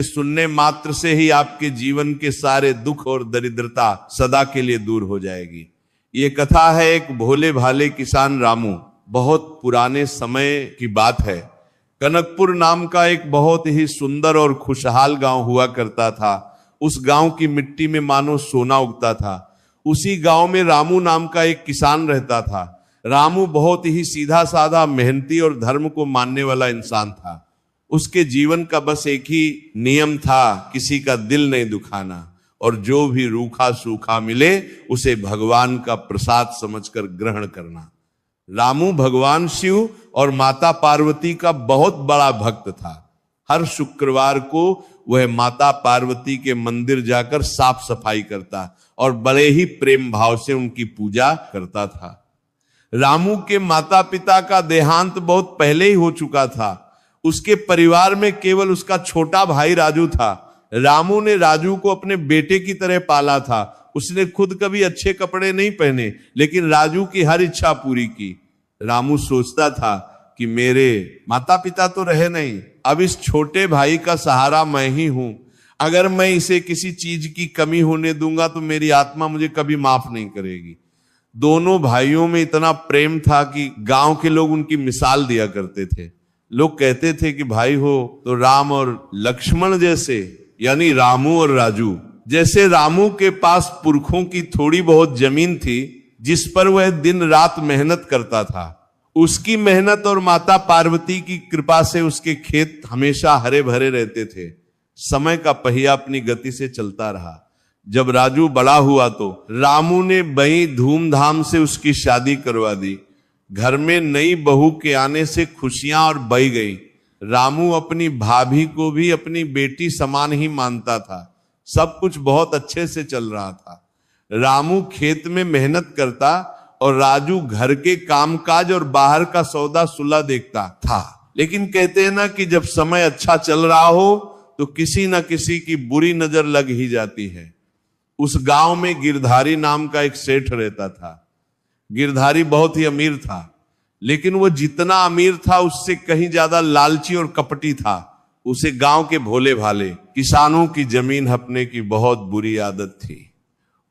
सुनने मात्र से ही आपके जीवन के सारे दुख और दरिद्रता सदा के लिए दूर हो जाएगी। ये कथा है एक भोले भाले किसान रामू। बहुत पुराने समय की बात है। कनकपुर नाम का एक बहुत ही सुंदर और खुशहाल गांव हुआ करता था। उस गांव की मिट्टी में मानो सोना उगता था। उसी गांव में रामू नाम का एक किसान रहता था। रामू बहुत ही सीधा साधा, मेहनती और धर्म को मानने वाला इंसान था। उसके जीवन का बस एक ही नियम था, किसी का दिल नहीं दुखाना, और जो भी रूखा सूखा मिले उसे भगवान का प्रसाद समझकर ग्रहण करना। रामू भगवान शिव और माता पार्वती का बहुत बड़ा भक्त था। हर शुक्रवार को वह माता पार्वती के मंदिर जाकर साफ सफाई करता और बड़े ही प्रेम भाव से उनकी पूजा करता था। रामू के माता पिता का देहांत बहुत पहले ही हो चुका था। उसके परिवार में केवल उसका छोटा भाई राजू था। रामू ने राजू को अपने बेटे की तरह पाला था। उसने खुद कभी अच्छे कपड़े नहीं पहने, लेकिन राजू की हर इच्छा पूरी की। रामू सोचता था कि मेरे माता पिता तो रहे नहीं, अब इस छोटे भाई का सहारा मैं ही हूं। अगर मैं इसे किसी चीज की कमी होने दूंगा तो मेरी आत्मा मुझे कभी माफ नहीं करेगी। दोनों भाइयों में इतना प्रेम था कि गांव के लोग उनकी मिसाल दिया करते थे। लोग कहते थे कि भाई हो तो राम और लक्ष्मण जैसे, यानी रामू और राजू जैसे। रामू के पास पुरखों की थोड़ी बहुत जमीन थी जिस पर वह दिन रात मेहनत करता था। उसकी मेहनत और माता पार्वती की कृपा से उसके खेत हमेशा हरे भरे रहते थे। समय का पहिया अपनी गति से चलता रहा। जब राजू बड़ा हुआ तो रामू ने बड़ी धूमधाम से उसकी शादी करवा दी। घर में नई बहू के आने से खुशियां और बढ़ गई। रामू अपनी भाभी को भी अपनी बेटी समान ही मानता था। सब कुछ बहुत अच्छे से चल रहा था। रामू खेत में मेहनत करता और राजू घर के कामकाज और बाहर का सौदा सुलह देखता था। लेकिन कहते हैं ना कि जब समय अच्छा चल रहा हो तो किसी न किसी की बुरी नजर लग ही जाती है। उस गांव में गिरधारी नाम का एक सेठ रहता था। गिरधारी बहुत ही अमीर था, लेकिन वो जितना अमीर था उससे कहीं ज्यादा लालची और कपटी था। उसे गांव के भोले भाले किसानों की जमीन हड़पने की बहुत बुरी आदत थी।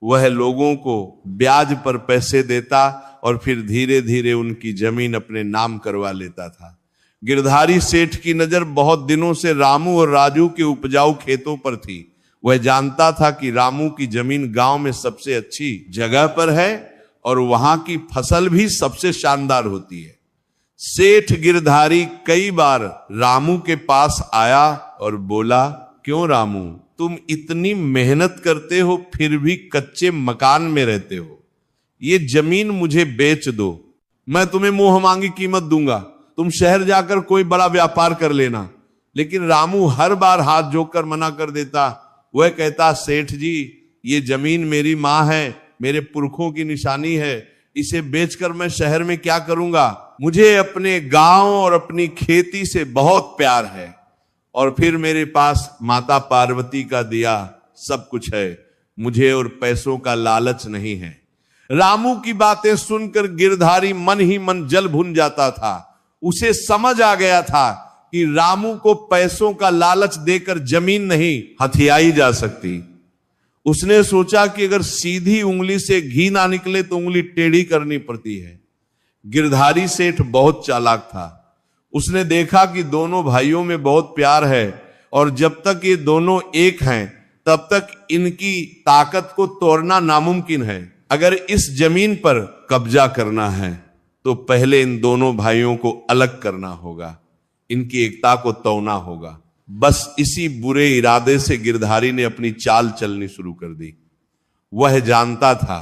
वह लोगों को ब्याज पर पैसे देता और फिर धीरे धीरे उनकी जमीन अपने नाम करवा लेता था। गिरधारी सेठ की नजर बहुत दिनों से रामू और राजू के उपजाऊ खेतों पर थी। वह जानता था कि रामू की जमीन गांव में सबसे अच्छी जगह पर है और वहां की फसल भी सबसे शानदार होती है। सेठ गिरधारी कई बार रामू के पास आया और बोला, क्यों रामू, तुम इतनी मेहनत करते हो फिर भी कच्चे मकान में रहते हो। ये जमीन मुझे बेच दो, मैं तुम्हें मुंह मांगी कीमत दूंगा। तुम शहर जाकर कोई बड़ा व्यापार कर लेना। लेकिन रामू हर बार हाथ जोड़कर मना कर देता। वह कहता, सेठ जी, ये जमीन मेरी माँ है, मेरे पुरखों की निशानी है। इसे बेचकर मैं शहर में क्या करूंगा? मुझे अपने गांव और अपनी खेती से बहुत प्यार है, और फिर मेरे पास माता पार्वती का दिया सब कुछ है। मुझे और पैसों का लालच नहीं है। रामू की बातें सुनकर गिरधारी मन ही मन जल भुन जाता था। उसे समझ आ गया था कि रामू को पैसों का लालच देकर जमीन नहीं हथियाई जा सकती। उसने सोचा कि अगर सीधी उंगली से घी ना निकले तो उंगली टेढ़ी करनी पड़ती है। गिरधारी सेठ बहुत चालाक था। उसने देखा कि दोनों भाइयों में बहुत प्यार है और जब तक ये दोनों एक हैं तब तक इनकी ताकत को तोड़ना नामुमकिन है। अगर इस जमीन पर कब्जा करना है तो पहले इन दोनों भाइयों को अलग करना होगा, इनकी एकता को तोड़ना होगा। बस इसी बुरे इरादे से गिरधारी ने अपनी चाल चलनी शुरू कर दी। वह जानता था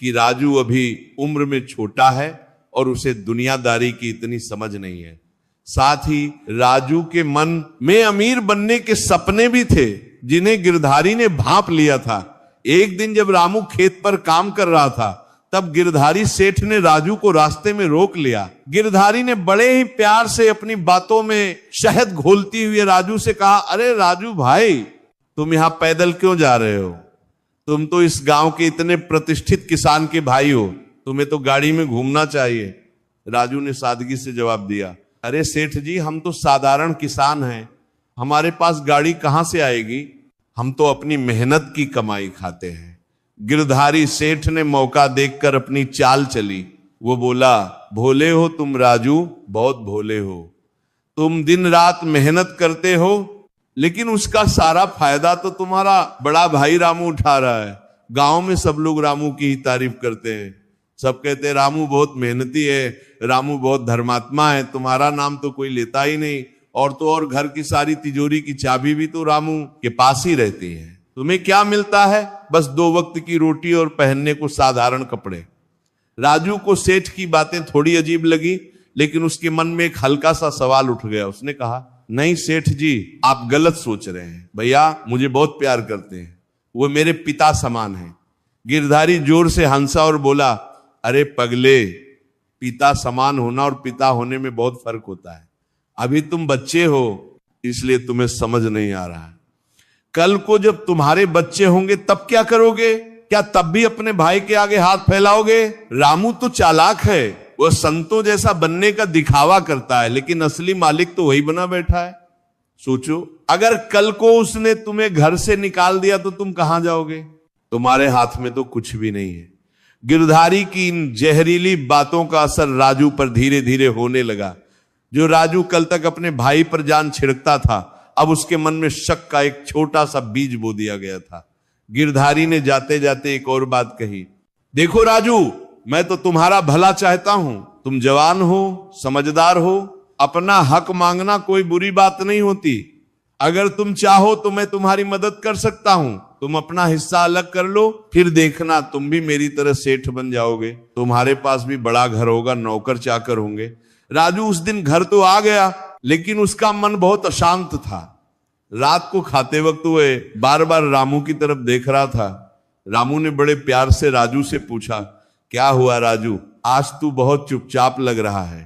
कि राजू अभी उम्र में छोटा है और उसे दुनियादारी की इतनी समझ नहीं है। साथ ही राजू के मन में अमीर बनने के सपने भी थे जिन्हें गिरधारी ने भांप लिया था। एक दिन जब रामू खेत पर काम कर रहा था तब गिरधारी सेठ ने राजू को रास्ते में रोक लिया। गिरधारी ने बड़े ही प्यार से अपनी बातों में शहद घोलती हुई राजू से कहा, अरे राजू भाई, तुम यहां पैदल क्यों जा रहे हो? तुम तो इस गांव के इतने प्रतिष्ठित किसान के भाई हो, तुम्हें तो गाड़ी में घूमना चाहिए। राजू ने सादगी से जवाब दिया, अरे सेठ जी, हम तो साधारण किसान हैं हमारे पास गाड़ी कहां से आएगी, हम तो अपनी मेहनत की कमाई खाते हैं। गिरधारी सेठ ने मौका देखकर अपनी चाल चली। वो बोला, भोले हो तुम राजू, बहुत भोले हो। तुम दिन रात मेहनत करते हो, लेकिन उसका सारा फायदा तो तुम्हारा बड़ा भाई रामू उठा रहा है। गांव में सब लोग रामू की ही तारीफ करते हैं। सब कहते हैं रामू बहुत मेहनती है, रामू बहुत धर्मात्मा है, तुम्हारा नाम तो कोई लेता ही नहीं। और तो और घर की सारी तिजोरी की चाबी भी तो रामू के पास ही रहती है। तुम्हें क्या मिलता है? बस 2 वक्त की रोटी और पहनने को साधारण कपड़े। राजू को सेठ की बातें थोड़ी अजीब लगी, लेकिन उसके मन में एक हल्का सा सवाल उठ गया। उसने कहा, नहीं सेठ जी, आप गलत सोच रहे हैं। भैया मुझे बहुत प्यार करते हैं, वो मेरे पिता समान हैं। गिरधारी जोर से हंसा और बोला, अरे पगले, पिता समान होना और पिता होने में बहुत फर्क होता है। अभी तुम बच्चे हो, इसलिए तुम्हें समझ नहीं आ रहा है। कल को जब तुम्हारे बच्चे होंगे तब क्या करोगे? क्या तब भी अपने भाई के आगे हाथ फैलाओगे? रामू तो चालाक है, वो संतों जैसा बनने का दिखावा करता है, लेकिन असली मालिक तो वही बना बैठा है। सोचो, अगर कल को उसने तुम्हें घर से निकाल दिया तो तुम कहां जाओगे? तुम्हारे हाथ में तो कुछ भी नहीं है। गिरधारी की इन जहरीली बातों का असर राजू पर धीरे धीरे होने लगा। जो राजू कल तक अपने भाई पर जान छिड़कता था, अब उसके मन में शक का एक छोटा सा बीज बो दिया गया था। गिरधारी ने जाते जाते एक और बात कही, देखो राजू, मैं तो तुम्हारा भला चाहता हूं। तुम जवान हो, समझदार हो, अपना हक मांगना कोई बुरी बात नहीं होती। अगर तुम चाहो तो मैं तुम्हारी मदद कर सकता हूं। तुम अपना हिस्सा अलग कर लो, फिर देखना तुम भी मेरी तरह सेठ बन जाओगे। तुम्हारे पास भी बड़ा घर होगा, नौकर चाकर होंगे। राजू उस दिन घर तो आ गया, लेकिन उसका मन बहुत अशांत था। रात को खाते वक्त वह बार बार रामू की तरफ देख रहा था। रामू ने बड़े प्यार से राजू से पूछा, क्या हुआ राजू, आज तू बहुत चुपचाप लग रहा है,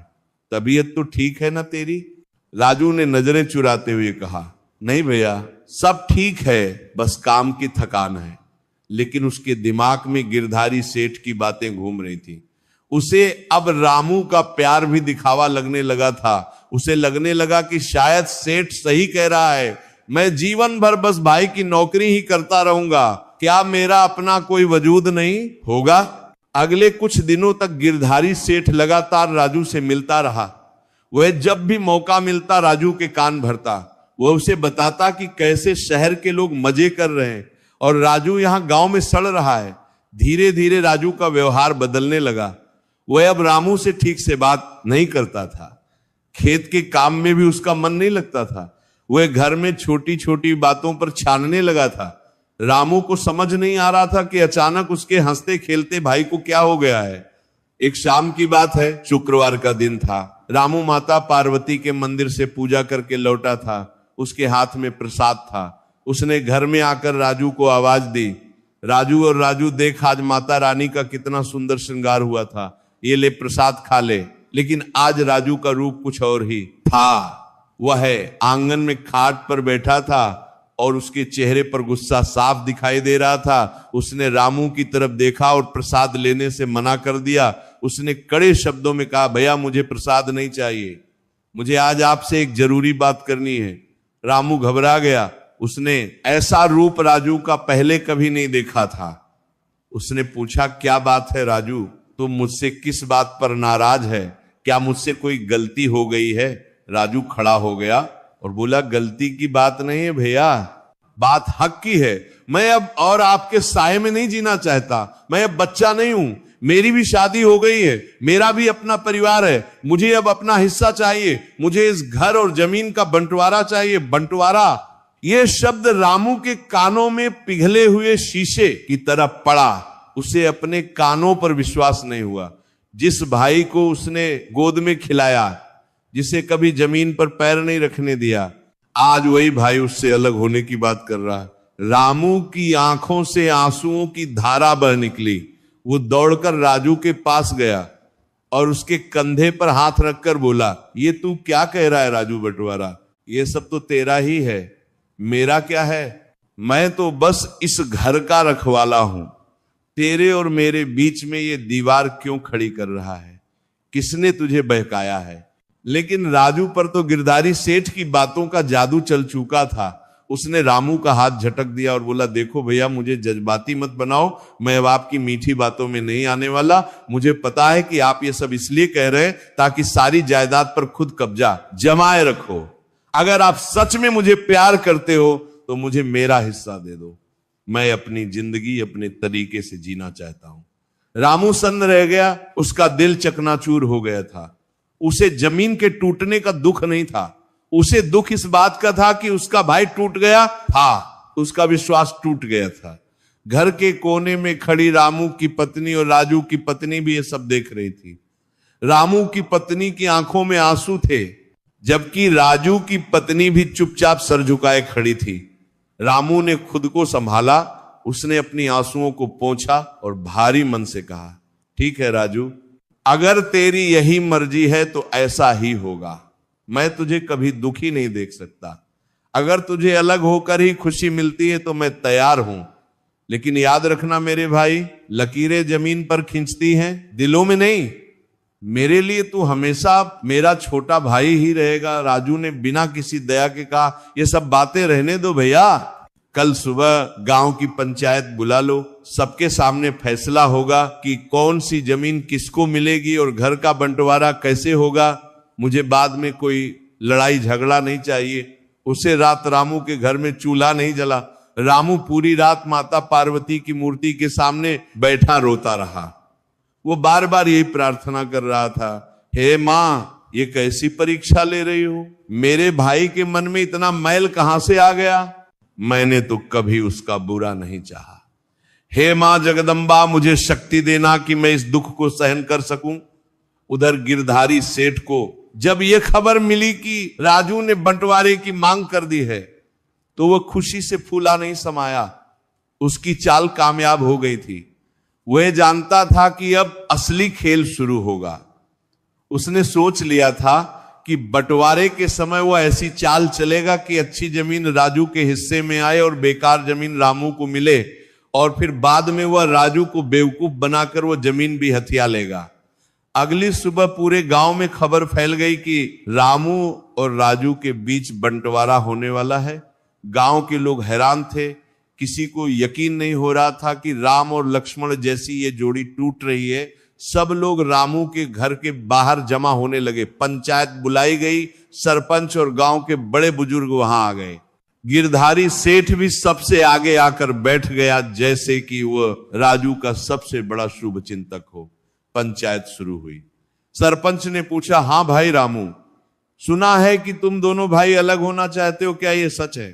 तबीयत तो ठीक है ना तेरी? राजू ने नजरें चुराते हुए कहा, नहीं भैया, सब ठीक है, बस काम की थकान है। लेकिन उसके दिमाग में गिरधारी सेठ की बातें घूम रही थी। उसे अब रामू का प्यार भी दिखावा लगने लगा था। उसे लगने लगा कि शायद सेठ सही कह रहा है, मैं जीवन भर बस भाई की नौकरी ही करता रहूंगा, क्या मेरा अपना कोई वजूद नहीं होगा? अगले कुछ दिनों तक गिरधारी सेठ लगातार राजू से मिलता रहा। वह जब भी मौका मिलता राजू के कान भरता। वह उसे बताता कि कैसे शहर के लोग मजे कर रहे हैं और राजू यहां गांव में सड़ रहा है। धीरे धीरे राजू का व्यवहार बदलने लगा। वह अब रामू से ठीक से बात नहीं करता था। खेत के काम में भी उसका मन नहीं लगता था। वह घर में छोटी छोटी बातों पर छानने लगा था। रामू को समझ नहीं आ रहा था कि अचानक उसके हंसते खेलते भाई को क्या हो गया है। एक शाम की बात है, शुक्रवार का दिन था। रामू माता पार्वती के मंदिर से पूजा करके लौटा था। उसके हाथ में प्रसाद था। उसने घर में आकर राजू को आवाज दी, राजू और राजू देख, आज माता रानी का कितना सुंदर श्रृंगार हुआ था, ये ले प्रसाद खा ले। लेकिन आज राजू का रूप कुछ और ही था। वह आंगन में खाट पर बैठा था और उसके चेहरे पर गुस्सा साफ दिखाई दे रहा था। उसने रामू की तरफ देखा और प्रसाद लेने से मना कर दिया। उसने कड़े शब्दों में कहा, भैया मुझे प्रसाद नहीं चाहिए, मुझे आज आपसे एक जरूरी बात करनी है। रामू घबरा गया। उसने ऐसा रूप राजू का पहले कभी नहीं देखा था। उसने पूछा, क्या बात है राजू, तुम मुझसे किस बात पर नाराज है? क्या मुझसे कोई गलती हो गई है? राजू खड़ा हो गया और बोला, गलती की बात नहीं है भैया, बात हक की है। मैं अब और आपके साए में नहीं जीना चाहता। मैं अब बच्चा नहीं हूं, मेरी भी शादी हो गई है, मेरा भी अपना परिवार है। मुझे अब अपना हिस्सा चाहिए। मुझे इस घर और जमीन का बंटवारा चाहिए। बंटवारा, ये शब्द रामू के कानों में पिघले हुए शीशे की तरह पड़ा। उसे अपने कानों पर विश्वास नहीं हुआ। जिस भाई को उसने गोद में खिलाया, जिसे कभी जमीन पर पैर नहीं रखने दिया, आज वही भाई उससे अलग होने की बात कर रहा है। रामू की आंखों से आंसुओं की धारा बह निकली। वो दौड़कर राजू के पास गया और उसके कंधे पर हाथ रखकर बोला, ये तू क्या कह रहा है राजू बंटवारा? ये सब तो तेरा ही है, मेरा क्या है? मैं तो बस इस घर का रखवाला हूं। तेरे और मेरे बीच में ये दीवार क्यों खड़ी कर रहा है? किसने तुझे बहकाया है? लेकिन राजू पर तो गिरधारी सेठ की बातों का जादू चल चुका था। उसने रामू का हाथ झटक दिया और बोला, देखो भैया, मुझे जज्बाती मत बनाओ, मैं अब आपकी मीठी बातों में नहीं आने वाला। मुझे पता है कि आप ये सब इसलिए कह रहे हैं ताकि सारी जायदाद पर खुद कब्जा जमाए रखो। अगर आप सच में मुझे प्यार करते हो तो मुझे मेरा हिस्सा दे दो। मैं अपनी जिंदगी अपने तरीके से जीना चाहता हूं। रामू सन्न रह गया, उसका दिल चकनाचूर हो गया था। उसे जमीन के टूटने का दुख नहीं था, उसे दुख इस बात का था कि उसका भाई टूट गया था, उसका विश्वास टूट गया था। घर के कोने में खड़ी रामू की पत्नी और राजू की पत्नी भी ये सब देख रही थी। रामू की पत्नी की आंखों में आंसू थे, जबकि राजू की पत्नी भी चुपचाप सर झुकाए खड़ी थी। रामू ने खुद को संभाला, उसने अपनी आंसुओं को पोंछा और भारी मन से कहा, ठीक है राजू, अगर तेरी यही मर्जी है तो ऐसा ही होगा। मैं तुझे कभी दुखी नहीं देख सकता। अगर तुझे अलग होकर ही खुशी मिलती है तो मैं तैयार हूं, लेकिन याद रखना मेरे भाई, लकीरें जमीन पर खींचती हैं, दिलों में नहीं। मेरे लिए तू हमेशा मेरा छोटा भाई ही रहेगा। राजू ने बिना किसी दया के कहा, ये सब बातें रहने दो भैया, कल सुबह गांव की पंचायत बुला लो, सबके सामने फैसला होगा कि कौन सी जमीन किसको मिलेगी और घर का बंटवारा कैसे होगा। मुझे बाद में कोई लड़ाई झगड़ा नहीं चाहिए। उसे रात रामू के घर में चूल्हा नहीं जला। रामू पूरी रात माता पार्वती की मूर्ति के सामने बैठा रोता रहा। वो बार बार यही प्रार्थना कर रहा था, हे माँ, ये कैसी परीक्षा ले रही हो? मेरे भाई के मन में इतना मैल कहां से आ गया? मैंने तो कभी उसका बुरा नहीं चाहा। हे मां जगदम्बा, मुझे शक्ति देना कि मैं इस दुख को सहन कर सकूं। उधर गिरधारी सेठ को जब यह खबर मिली कि राजू ने बंटवारे की मांग कर दी है तो वह खुशी से फूला नहीं समाया। उसकी चाल कामयाब हो गई थी। वह जानता था कि अब असली खेल शुरू होगा। उसने सोच लिया था कि बंटवारे के समय वो ऐसी चाल चलेगा कि अच्छी जमीन राजू के हिस्से में आए और बेकार जमीन रामू को मिले, और फिर बाद में वह राजू को बेवकूफ बनाकर वो जमीन भी हथिया लेगा। अगली सुबह पूरे गांव में खबर फैल गई कि रामू और राजू के बीच बंटवारा होने वाला है। गांव के लोग हैरान थे, किसी को यकीन नहीं हो रहा था कि राम और लक्ष्मण जैसी ये जोड़ी टूट रही है। सब लोग रामू के घर के बाहर जमा होने लगे। पंचायत बुलाई गई, सरपंच और गांव के बड़े बुजुर्ग वहां आ गए। गिरधारी सेठ भी सबसे आगे आकर बैठ गया, जैसे कि वह राजू का सबसे बड़ा शुभ चिंतक हो। पंचायत शुरू हुई। सरपंच ने पूछा, हाँ भाई रामू, सुना है कि तुम दोनों भाई अलग होना चाहते हो, क्या ये सच है?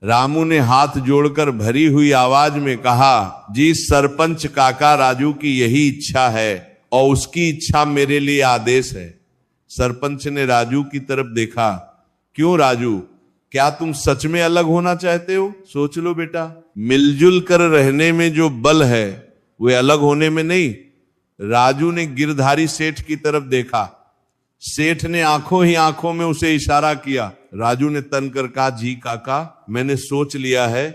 रामू ने हाथ जोड़कर भरी हुई आवाज में कहा, जी सरपंच काका, राजू की यही इच्छा है और उसकी इच्छा मेरे लिए आदेश है। सरपंच ने राजू की तरफ देखा, क्यों राजू, क्या तुम सच में अलग होना चाहते हो? सोच लो बेटा, मिलजुल कर रहने में जो बल है वे अलग होने में नहीं। राजू ने गिरधारी सेठ की तरफ देखा। सेठ ने आंखों ही आंखों में उसे इशारा किया। राजू ने तन कर कहा, जी काका, मैंने सोच लिया है,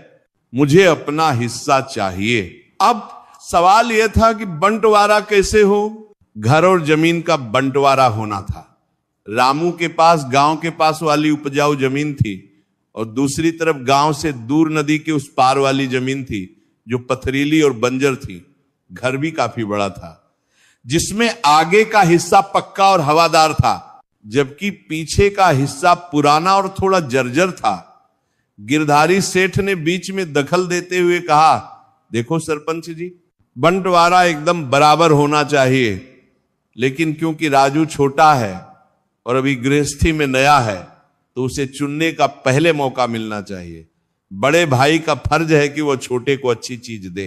मुझे अपना हिस्सा चाहिए। अब सवाल यह था कि बंटवारा कैसे हो? घर और जमीन का बंटवारा होना था। रामू के पास गांव के पास वाली उपजाऊ जमीन थी और दूसरी तरफ गांव से दूर नदी के उस पार वाली जमीन थी जो पथरीली और बंजर थी। घर भी काफी बड़ा था, जिसमें आगे का हिस्सा पक्का और हवादार था, जबकि पीछे का हिस्सा पुराना और थोड़ा जर्जर था। गिरधारी सेठ ने बीच में दखल देते हुए कहा, देखो सरपंच जी, बंटवारा एकदम बराबर होना चाहिए, लेकिन क्योंकि राजू छोटा है और अभी गृहस्थी में नया है तो उसे चुनने का पहले मौका मिलना चाहिए। बड़े भाई का फर्ज है कि वह छोटे को अच्छी चीज दे।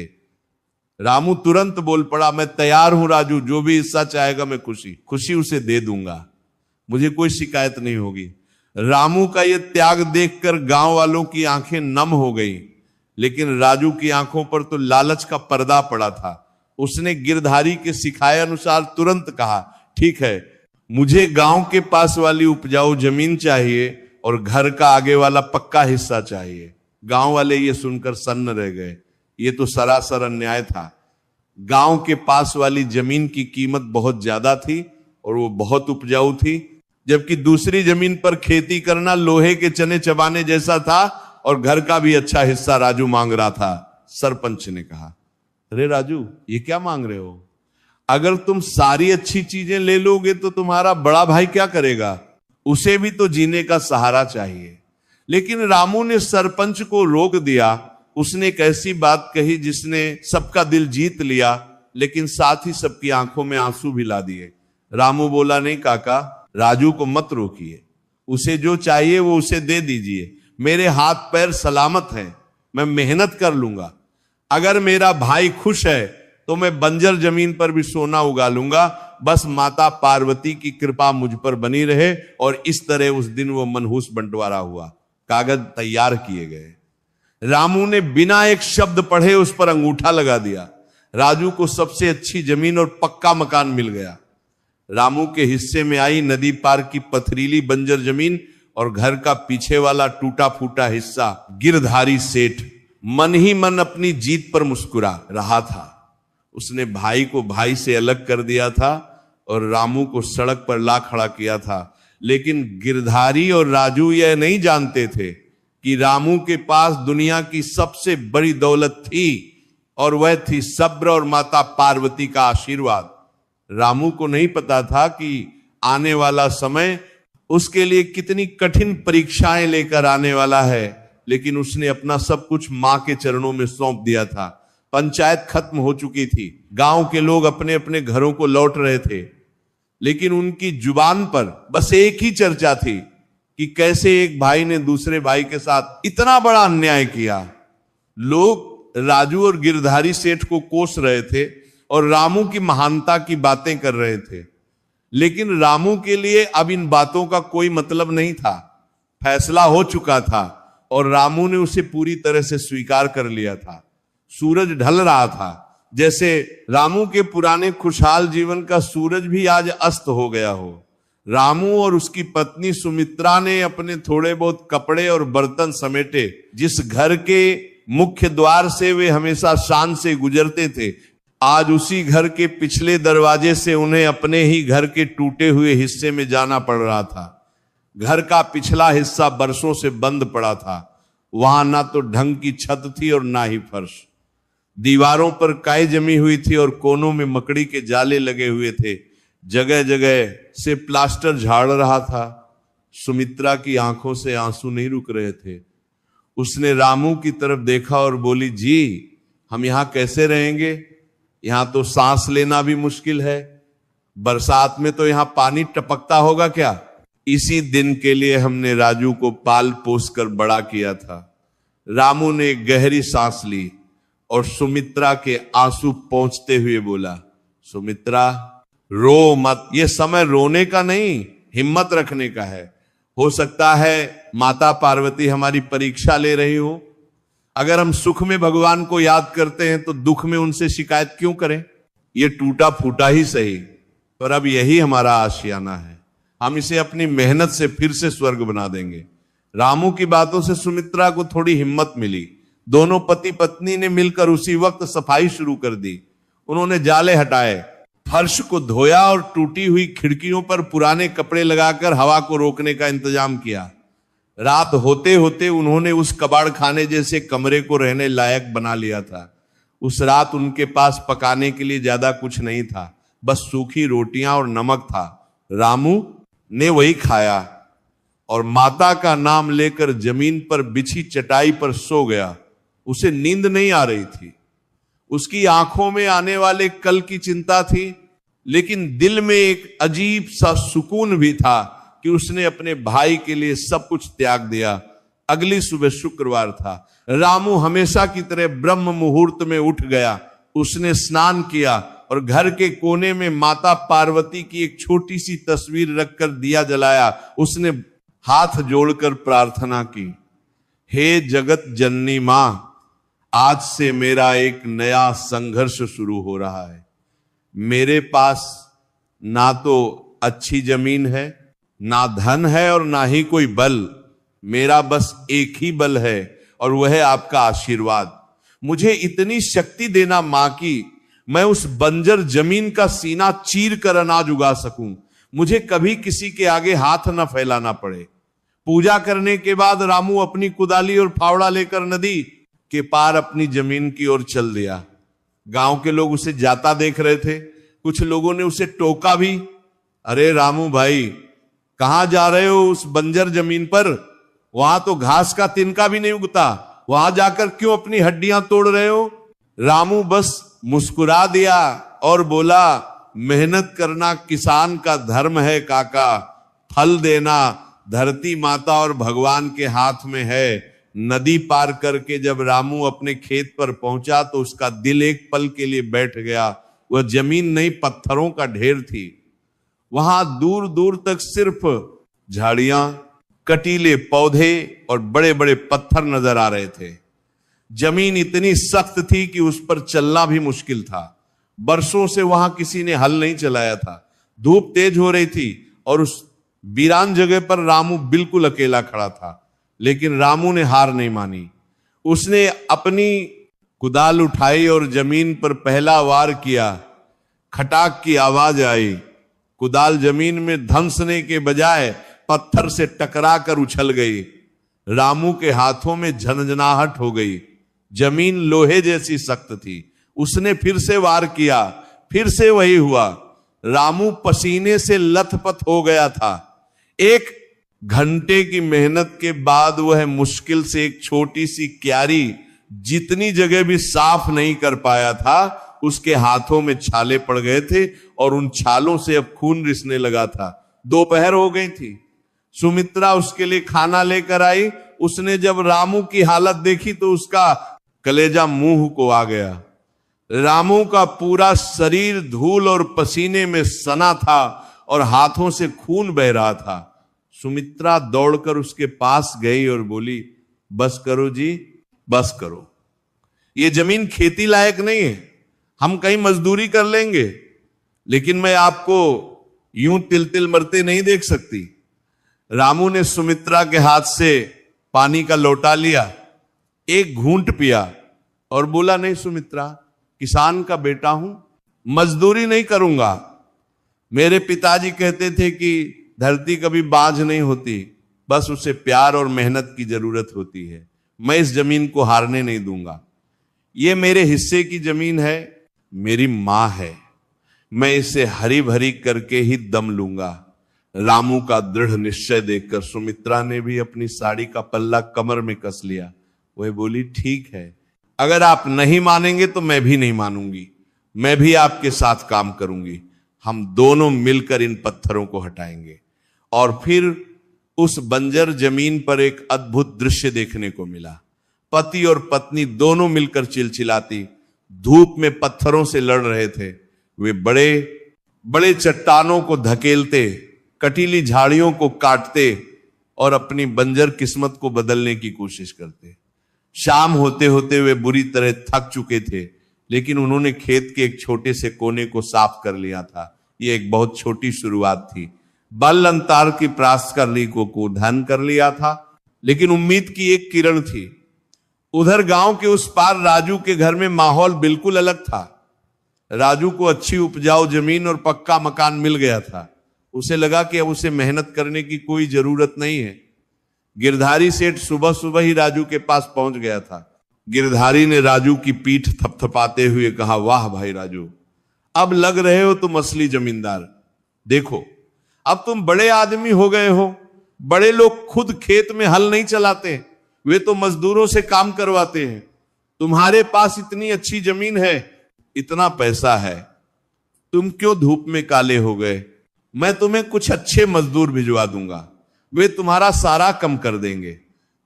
रामू तुरंत बोल पड़ा, मैं तैयार हूं राजू, जो भी हिस्सा चाहेगा मैं खुशी उसे दे दूंगा, मुझे कोई शिकायत नहीं होगी। रामू का यह त्याग देखकर गांव वालों की आंखें नम हो गई, लेकिन राजू की आंखों पर तो लालच का पर्दा पड़ा था। उसने गिरधारी के सिखाए अनुसार तुरंत कहा, ठीक है, मुझे गांव के पास वाली उपजाऊ जमीन चाहिए और घर का आगे वाला पक्का हिस्सा चाहिए। गांव वाले ये सुनकर सन्न रह गए। ये तो सरासर अन्याय था। गांव के पास वाली जमीन की कीमत बहुत ज्यादा थी और वो बहुत उपजाऊ थी। जबकि दूसरी जमीन पर खेती करना लोहे के चने चबाने जैसा था, और घर का भी अच्छा हिस्सा राजू मांग रहा था। सरपंच ने कहा, अरे राजू, ये क्या मांग रहे हो? अगर तुम सारी अच्छी चीजें ले लोगे तो तुम्हारा बड़ा भाई क्या करेगा? उसे भी तो जीने का सहारा चाहिए। लेकिन रामू ने सरपंच को रोक दिया। उसने एक ऐसी बात कही जिसने सबका दिल जीत लिया, लेकिन साथ ही सबकी आंखों में आंसू भी ला दिए। रामू बोला, नहीं काका, राजू को मत रोकिए, उसे जो चाहिए वो उसे दे दीजिए। मेरे हाथ पैर सलामत हैं, मैं मेहनत कर लूंगा। अगर मेरा भाई खुश है तो मैं बंजर जमीन पर भी सोना उगा लूंगा, बस माता पार्वती की कृपा मुझ पर बनी रहे। और इस तरह उस दिन वो मनहूस बंटवारा हुआ, कागज तैयार किए गए। रामू ने बिना एक शब्द पढ़े उस पर अंगूठा लगा दिया। राजू को सबसे अच्छी जमीन और पक्का मकान मिल गया। रामू के हिस्से में आई नदी पार की पथरीली बंजर जमीन और घर का पीछे वाला टूटा फूटा हिस्सा। गिरधारी सेठ मन ही मन अपनी जीत पर मुस्कुरा रहा था। उसने भाई को भाई से अलग कर दिया था और रामू को सड़क पर ला खड़ा किया था। लेकिन गिरधारी और राजू यह नहीं जानते थे कि रामू के पास दुनिया की सबसे बड़ी दौलत थी, और वह थी सब्र और माता पार्वती का आशीर्वाद। रामू को नहीं पता था कि आने वाला समय उसके लिए कितनी कठिन परीक्षाएं लेकर आने वाला है, लेकिन उसने अपना सब कुछ मां के चरणों में सौंप दिया था। पंचायत खत्म हो चुकी थी, गांव के लोग अपने अपने घरों को लौट रहे थे, लेकिन उनकी जुबान पर बस एक ही चर्चा थी कि कैसे एक भाई ने दूसरे भाई के साथ इतना बड़ा अन्याय किया। लोग राजू और गिरधारी सेठ को कोस रहे थे और रामू की महानता की बातें कर रहे थे, लेकिन रामू के लिए अब इन बातों का कोई मतलब नहीं था। फैसला हो चुका था और रामू ने उसे पूरी तरह से स्वीकार कर लिया था। सूरज ढल रहा था, जैसे रामू के पुराने खुशहाल जीवन का सूरज भी आज अस्त हो गया हो। रामू और उसकी पत्नी सुमित्रा ने अपने थोड़े बहुत कपड़े और बर्तन समेटे। जिस घर के मुख्य द्वार से वे हमेशा शान से गुजरते थे, आज उसी घर के पिछले दरवाजे से उन्हें अपने ही घर के टूटे हुए हिस्से में जाना पड़ रहा था। घर का पिछला हिस्सा बरसों से बंद पड़ा था। वहां ना तो ढंग की छत थी और ना ही फर्श। दीवारों पर काई जमी हुई थी और कोनों में मकड़ी के जाले लगे हुए थे। जगह जगह से प्लास्टर झाड़ रहा था। सुमित्रा की आंखों से आंसू नहीं रुक रहे थे। उसने रामू की तरफ देखा और बोली, जी हम यहां कैसे रहेंगे? यहां तो सांस लेना भी मुश्किल है। बरसात में तो यहां पानी टपकता होगा क्या? इसी दिन के लिए हमने राजू को पाल पोस कर बड़ा किया था। रामू ने गहरी सांस ली और सुमित्रा के आंसू पोंछते हुए बोला, सुमित्रा रो मत, ये समय रोने का नहीं, हिम्मत रखने का है। हो सकता है माता पार्वती हमारी परीक्षा ले रही हो। अगर हम सुख में भगवान को याद करते हैं तो दुख में उनसे शिकायत क्यों करें? ये टूटा फूटा ही सही, पर अब यही हमारा आशियाना है। हम इसे अपनी मेहनत से फिर से स्वर्ग बना देंगे। रामू की बातों से सुमित्रा को थोड़ी हिम्मत मिली। दोनों पति पत्नी ने मिलकर उसी वक्त सफाई शुरू कर दी। उन्होंने जाले हटाए, फर्श को धोया और टूटी हुई खिड़कियों पर पुराने कपड़े लगाकर हवा को रोकने का इंतजाम किया। रात होते होते उन्होंने उस कबाड़ खाने जैसे कमरे को रहने लायक बना लिया था। उस रात उनके पास पकाने के लिए ज्यादा कुछ नहीं था, बस सूखी रोटियां और नमक था। रामू ने वही खाया और माता का नाम लेकर जमीन पर बिछी चटाई पर सो गया। उसे नींद नहीं आ रही थी। उसकी आंखों में आने वाले कल की चिंता थी, लेकिन दिल में एक अजीब सा सुकून भी था कि उसने अपने भाई के लिए सब कुछ त्याग दिया। अगली सुबह शुक्रवार था। रामू हमेशा की तरह ब्रह्म मुहूर्त में उठ गया। उसने स्नान किया और घर के कोने में माता पार्वती की एक छोटी सी तस्वीर रखकर दिया जलाया। उसने हाथ जोड़कर प्रार्थना की, हे जगत जननी मां, आज से मेरा एक नया संघर्ष शुरू हो रहा है। मेरे पास ना तो अच्छी जमीन है, ना धन है और ना ही कोई बल। मेरा बस एक ही बल है और वह है आपका आशीर्वाद। मुझे इतनी शक्ति देना मां की, मैं उस बंजर जमीन का सीना चीर कर अनाज उगा सकूं। मुझे कभी किसी के आगे हाथ न फैलाना पड़े। पूजा करने के बाद रामू अपनी कुदाली और फावड़ा लेकर नदी के पार अपनी जमीन की ओर चल दिया। गांव के लोग उसे जाता देख रहे थे। कुछ लोगों ने उसे टोका भी, अरे रामू भाई कहां जा रहे हो उस बंजर जमीन पर? वहां तो घास का तिनका भी नहीं उगता, वहां जाकर क्यों अपनी हड्डियां तोड़ रहे हो? रामू बस मुस्कुरा दिया और बोला, मेहनत करना किसान का धर्म है काका, फल देना धरती माता और भगवान के हाथ में है। नदी पार करके जब रामू अपने खेत पर पहुंचा तो उसका दिल एक पल के लिए बैठ गया। वह जमीन नहीं पत्थरों का ढेर थी। वहां दूर दूर तक सिर्फ झाड़ियां, कटीले पौधे और बड़े बड़े पत्थर नजर आ रहे थे। जमीन इतनी सख्त थी कि उस पर चलना भी मुश्किल था। बरसों से वहां किसी ने हल नहीं चलाया था। धूप तेज हो रही थी और उस वीरान जगह पर रामू बिल्कुल अकेला खड़ा था। लेकिन रामू ने हार नहीं मानी। उसने अपनी कुदाल उठाई और जमीन पर पहला वार किया। खटाक की आवाज आई। कुदाल जमीन में धंसने के बजाय पत्थर से टकरा कर उछल गई। रामू के हाथों में झनझनाहट हो गई। जमीन लोहे जैसी सख्त थी। उसने फिर से वार किया, फिर से वही हुआ। रामू पसीने से लथपथ हो गया था। 1 घंटे की मेहनत के बाद वह मुश्किल से एक छोटी सी क्यारी जितनी जगह भी साफ नहीं कर पाया था, उसके हाथों में छाले पड़ गए थे और उन छालों से अब खून रिसने लगा था। दोपहर हो गई थी। सुमित्रा उसके लिए खाना लेकर आई। उसने जब रामू की हालत देखी तो उसका कलेजा मुंह को आ गया। रामू का पूरा शरीर धूल और पसीने में सना था और हाथों से खून बह रहा था। सुमित्रा दौड़कर उसके पास गई और बोली, बस करो जी, बस करो। ये जमीन खेती लायक नहीं है, हम कहीं मजदूरी कर लेंगे, लेकिन मैं आपको यूं तिल तिल मरते नहीं देख सकती। रामू ने सुमित्रा के हाथ से पानी का लोटा लिया, एक घूंट पिया और बोला, नहीं सुमित्रा, किसान का बेटा हूं, मजदूरी नहीं करूंगा। मेरे पिताजी कहते थे कि धरती कभी बांझ नहीं होती, बस उसे प्यार और मेहनत की जरूरत होती है। मैं इस जमीन को हारने नहीं दूंगा। ये मेरे हिस्से की जमीन है, मेरी मां है, मैं इसे हरी भरी करके ही दम लूंगा। रामू का दृढ़ निश्चय देखकर सुमित्रा ने भी अपनी साड़ी का पल्ला कमर में कस लिया। वह बोली, ठीक है, अगर आप नहीं मानेंगे तो मैं भी नहीं मानूंगी, मैं भी आपके साथ काम करूंगी। हम दोनों मिलकर इन पत्थरों को हटाएंगे। और फिर उस बंजर जमीन पर एक अद्भुत दृश्य देखने को मिला। पति और पत्नी दोनों मिलकर चिलचिलाती धूप में पत्थरों से लड़ रहे थे। वे बड़े बड़े चट्टानों को धकेलते, कटीली झाड़ियों को काटते और अपनी बंजर किस्मत को बदलने की कोशिश करते। शाम होते होते वे बुरी तरह थक चुके थे, लेकिन उन्होंने खेत के एक छोटे से कोने को साफ कर लिया था। यह एक बहुत छोटी शुरुआत थी। बल अंतार की प्रासकरणी को धन कर लिया था, लेकिन उम्मीद की एक किरण थी। उधर गांव के उस पार राजू के घर में माहौल बिल्कुल अलग था। राजू को अच्छी उपजाऊ जमीन और पक्का मकान मिल गया था। उसे लगा कि अब उसे मेहनत करने की कोई जरूरत नहीं है। गिरधारी सेठ सुबह सुबह ही राजू के पास पहुंच गया था। गिरधारी ने राजू की पीठ थपथपाते हुए कहा, वाह भाई राजू, अब लग रहे हो तुम असली जमींदार। देखो, अब तुम बड़े आदमी हो गए हो। बड़े लोग खुद खेत में हल नहीं चलाते, वे तो मजदूरों से काम करवाते हैं। तुम्हारे पास इतनी अच्छी जमीन है, इतना पैसा है, तुम क्यों धूप में काले हो गए? मैं तुम्हें कुछ अच्छे मजदूर भिजवा दूंगा, वे तुम्हारा सारा कम कर देंगे।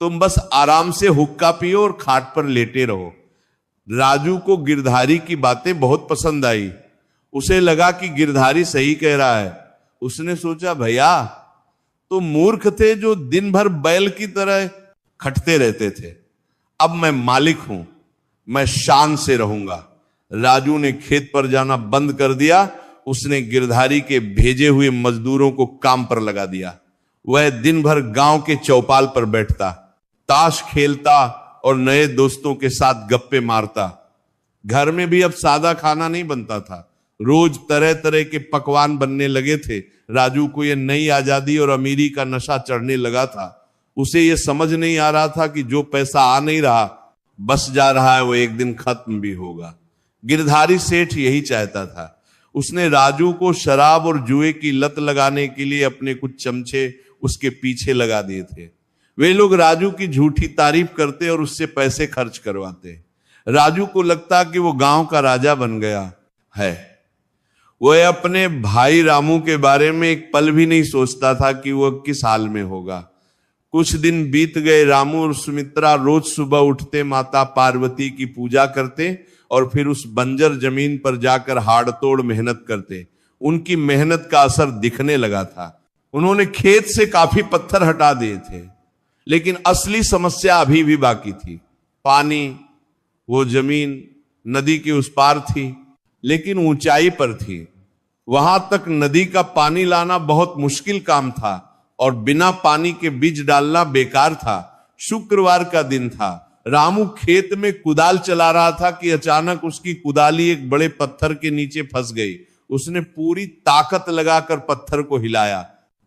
तुम बस आराम से हुक्का पियो और खाट पर लेटे रहो। राजू को गिरधारी की बातें बहुत पसंद आई। उसे लगा कि गिरधारी सही कह रहा है। उसने सोचा, भैया तुम मूर्ख थे जो दिन भर बैल की तरह खटते रहते थे। अब मैं मालिक हूं, मैं शान से रहूंगा। राजू ने खेत पर जाना बंद कर दिया। उसने गिरधारी के भेजे हुए मजदूरों को काम पर लगा दिया। वह दिन भर गांव के चौपाल पर बैठता, ताश खेलता और नए दोस्तों के साथ गप्पे मारता। घर में भी अब सादा खाना नहीं बनता था। रोज तरह तरह के पकवान बनने लगे थे। राजू को ये नई आजादी और अमीरी का नशा चढ़ने लगा था। उसे ये समझ नहीं आ रहा था कि जो पैसा आ नहीं रहा, बस जा रहा है, वो एक दिन खत्म भी होगा। गिरधारी सेठ यही चाहता था। उसने राजू को शराब और जुए की लत लगाने के लिए अपने कुछ चमचे उसके पीछे लगा दिए थे। वे लोग राजू की झूठी तारीफ करते और उससे पैसे खर्च करवाते। राजू को लगता कि वो गांव का राजा बन गया है। वह अपने भाई रामू के बारे में एक पल भी नहीं सोचता था कि वह किस हाल में होगा। कुछ दिन बीत गए। रामू और सुमित्रा रोज सुबह उठते, माता पार्वती की पूजा करते और फिर उस बंजर जमीन पर जाकर हाड़तोड़ मेहनत करते। उनकी मेहनत का असर दिखने लगा था। उन्होंने खेत से काफी पत्थर हटा दिए थे, लेकिन असली समस्या अभी भी बाकी थी। पानी, वो जमीन नदी के उस पार थी, लेकिन ऊंचाई पर थी। वहां तक नदी का पानी लाना बहुत मुश्किल काम था और बिना पानी के बीज डालना बेकार था। शुक्रवार का दिन था। रामू खेत में कुदाल चला रहा था कि अचानक उसकी कुदाली एक बड़े पत्थर के नीचे फंस गई। उसने पूरी ताकत लगाकर पत्थर को हिलाया।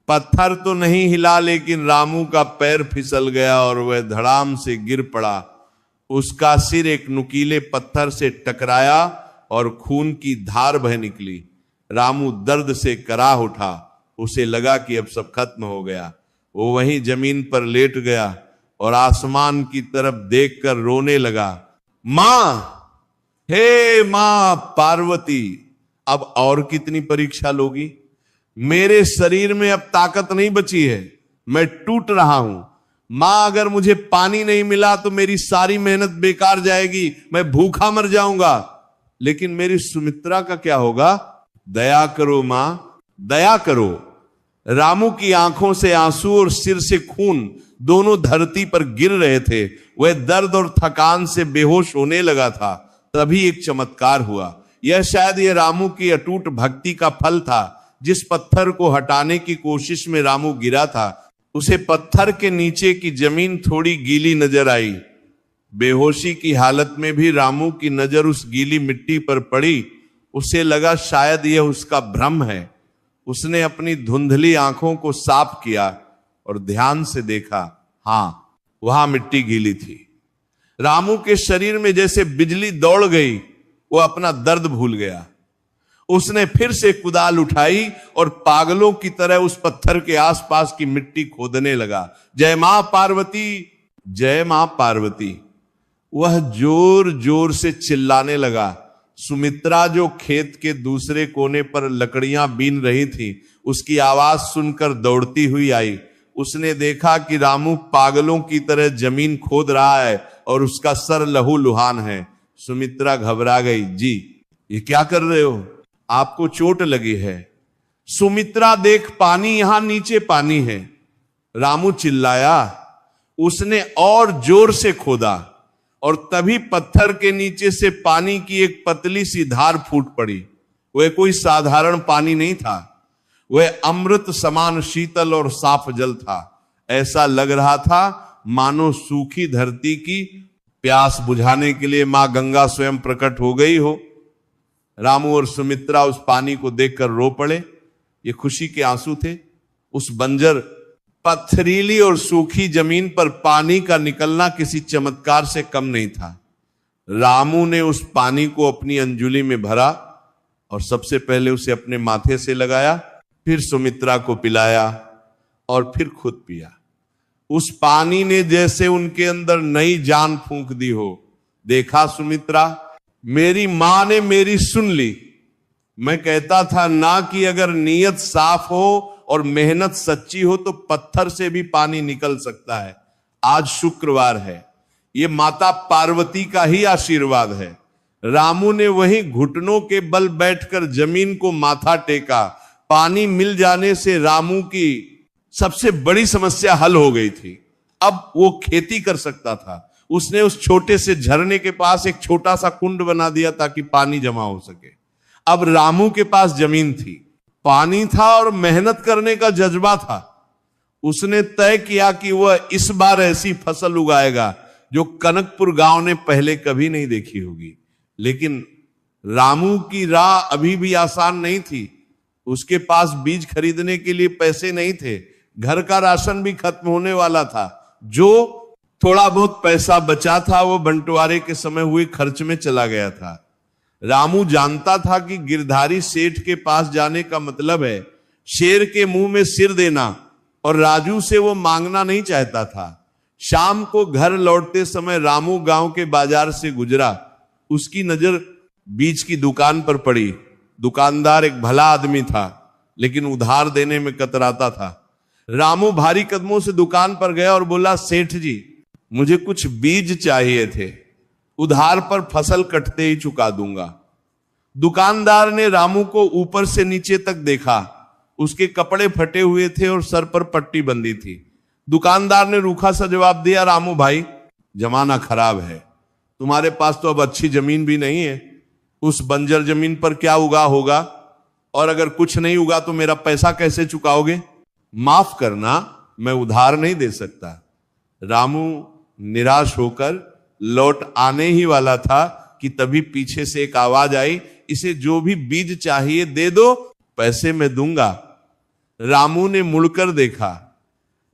पत्थर तो नहीं हिला, लेकिन रामू का पैर फिसल गया और वह धड़ाम से गिर पड़ा। उसका सिर एक नुकीले पत्थर से टकराया और खून की धार बह निकली। रामू दर्द से कराह उठा। उसे लगा कि अब सब खत्म हो गया। वो वहीं जमीन पर लेट गया और आसमान की तरफ देखकर रोने लगा। मां, हे मां पार्वती, अब और कितनी परीक्षा लोगी? मेरे शरीर में अब ताकत नहीं बची है, मैं टूट रहा हूं। मां, अगर मुझे पानी नहीं मिला तो मेरी सारी मेहनत बेकार जाएगी, मैं भूखा मर जाऊंगा। लेकिन मेरी सुमित्रा का क्या होगा? दया करो मां, दया करो। रामू की आंखों से आंसू और सिर से खून दोनों धरती पर गिर रहे थे। वह दर्द और थकान से बेहोश होने लगा था। तभी एक चमत्कार हुआ। यह शायद यह रामू की अटूट भक्ति का फल था। जिस पत्थर को हटाने की कोशिश में रामू गिरा था, उसे पत्थर के नीचे की जमीन थोड़ी गीली नजर आई। बेहोशी की हालत में भी रामू की नजर उस गीली मिट्टी पर पड़ी। उसे लगा शायद यह उसका भ्रम है। उसने अपनी धुंधली आंखों को साफ किया और ध्यान से देखा। हां, वहां मिट्टी गीली थी। रामू के शरीर में जैसे बिजली दौड़ गई। वो अपना दर्द भूल गया। उसने फिर से कुदाल उठाई और पागलों की तरह उस पत्थर के आसपास की मिट्टी खोदने लगा। जय मां पार्वती, जय मां पार्वती। वह जोर जोर से चिल्लाने लगा। सुमित्रा, जो खेत के दूसरे कोने पर लकड़ियां बीन रही थी, उसकी आवाज सुनकर दौड़ती हुई आई। उसने देखा कि रामू पागलों की तरह जमीन खोद रहा है और उसका सर लहूलुहान है। सुमित्रा घबरा गई। जी, ये क्या कर रहे हो? आपको चोट लगी है। सुमित्रा, देख पानी, यहां नीचे पानी है। रामू चिल्लाया। उसने और जोर से खोदा और तभी पत्थर के नीचे से पानी की एक पतली सी धार फूट पड़ी। वह कोई साधारण पानी नहीं था, वह अमृत समान शीतल और साफ जल था। ऐसा लग रहा था मानो सूखी धरती की प्यास बुझाने के लिए मां गंगा स्वयं प्रकट हो गई हो। रामू और सुमित्रा उस पानी को देखकर रो पड़े। ये खुशी के आंसू थे। उस बंजर, पथरीली और सूखी जमीन पर पानी का निकलना किसी चमत्कार से कम नहीं था। रामू ने उस पानी को अपनी अंजुली में भरा और सबसे पहले उसे अपने माथे से लगाया, फिर सुमित्रा को पिलाया और फिर खुद पिया। उस पानी ने जैसे उनके अंदर नई जान फूंक दी हो। देखा सुमित्रा, मेरी मां ने मेरी सुन ली। मैं कहता था ना कि अगर नीयत साफ हो और मेहनत सच्ची हो तो पत्थर से भी पानी निकल सकता है। आज शुक्रवार है, ये माता पार्वती का ही आशीर्वाद है। रामू ने वहीं घुटनों के बल बैठकर जमीन को माथा टेका। पानी मिल जाने से रामू की सबसे बड़ी समस्या हल हो गई थी। अब वो खेती कर सकता था। उसने उस छोटे से झरने के पास एक छोटा सा कुंड बना दिया ताकि पानी जमा हो सके। अब रामू के पास जमीन थी, पानी था और मेहनत करने का जज्बा था। उसने तय किया कि वह इस बार ऐसी फसल उगाएगा जो कनकपुर गांव ने पहले कभी नहीं देखी होगी। लेकिन रामू की राह अभी भी आसान नहीं थी। उसके पास बीज खरीदने के लिए पैसे नहीं थे, घर का राशन भी खत्म होने वाला था। जो थोड़ा बहुत पैसा बचा था वो बंटवारे के समय हुए खर्च में चला गया था। रामू जानता था कि गिरधारी सेठ के पास जाने का मतलब है शेर के मुंह में सिर देना, और राजू से वो मांगना नहीं चाहता था। शाम को घर लौटते समय रामू गांव के बाजार से गुजरा। उसकी नजर बीज की दुकान पर पड़ी। दुकानदार एक भला आदमी था, लेकिन उधार देने में कतराता था। रामू भारी कदमों से दुकान पर गया और बोला, सेठ जी, मुझे कुछ बीज चाहिए थे, उधार पर फसल कटते ही चुका दूंगा। दुकानदार ने रामू को ऊपर से नीचे तक देखा। उसके कपड़े फटे हुए थे और सर पर पट्टी बंधी थी। दुकानदार ने रूखा सा जवाब दिया, रामू भाई, जमाना खराब है, तुम्हारे पास तो अब अच्छी जमीन भी नहीं है। उस बंजर जमीन पर क्या उगा होगा, और अगर कुछ नहीं उगा तो मेरा पैसा कैसे चुकाओगे? माफ करना, मैं उधार नहीं दे सकता। रामू निराश होकर लौट आने ही वाला था कि तभी पीछे से एक आवाज आई, इसे जो भी बीज चाहिए दे दो, पैसे मैं दूंगा। रामू ने मुड़कर देखा।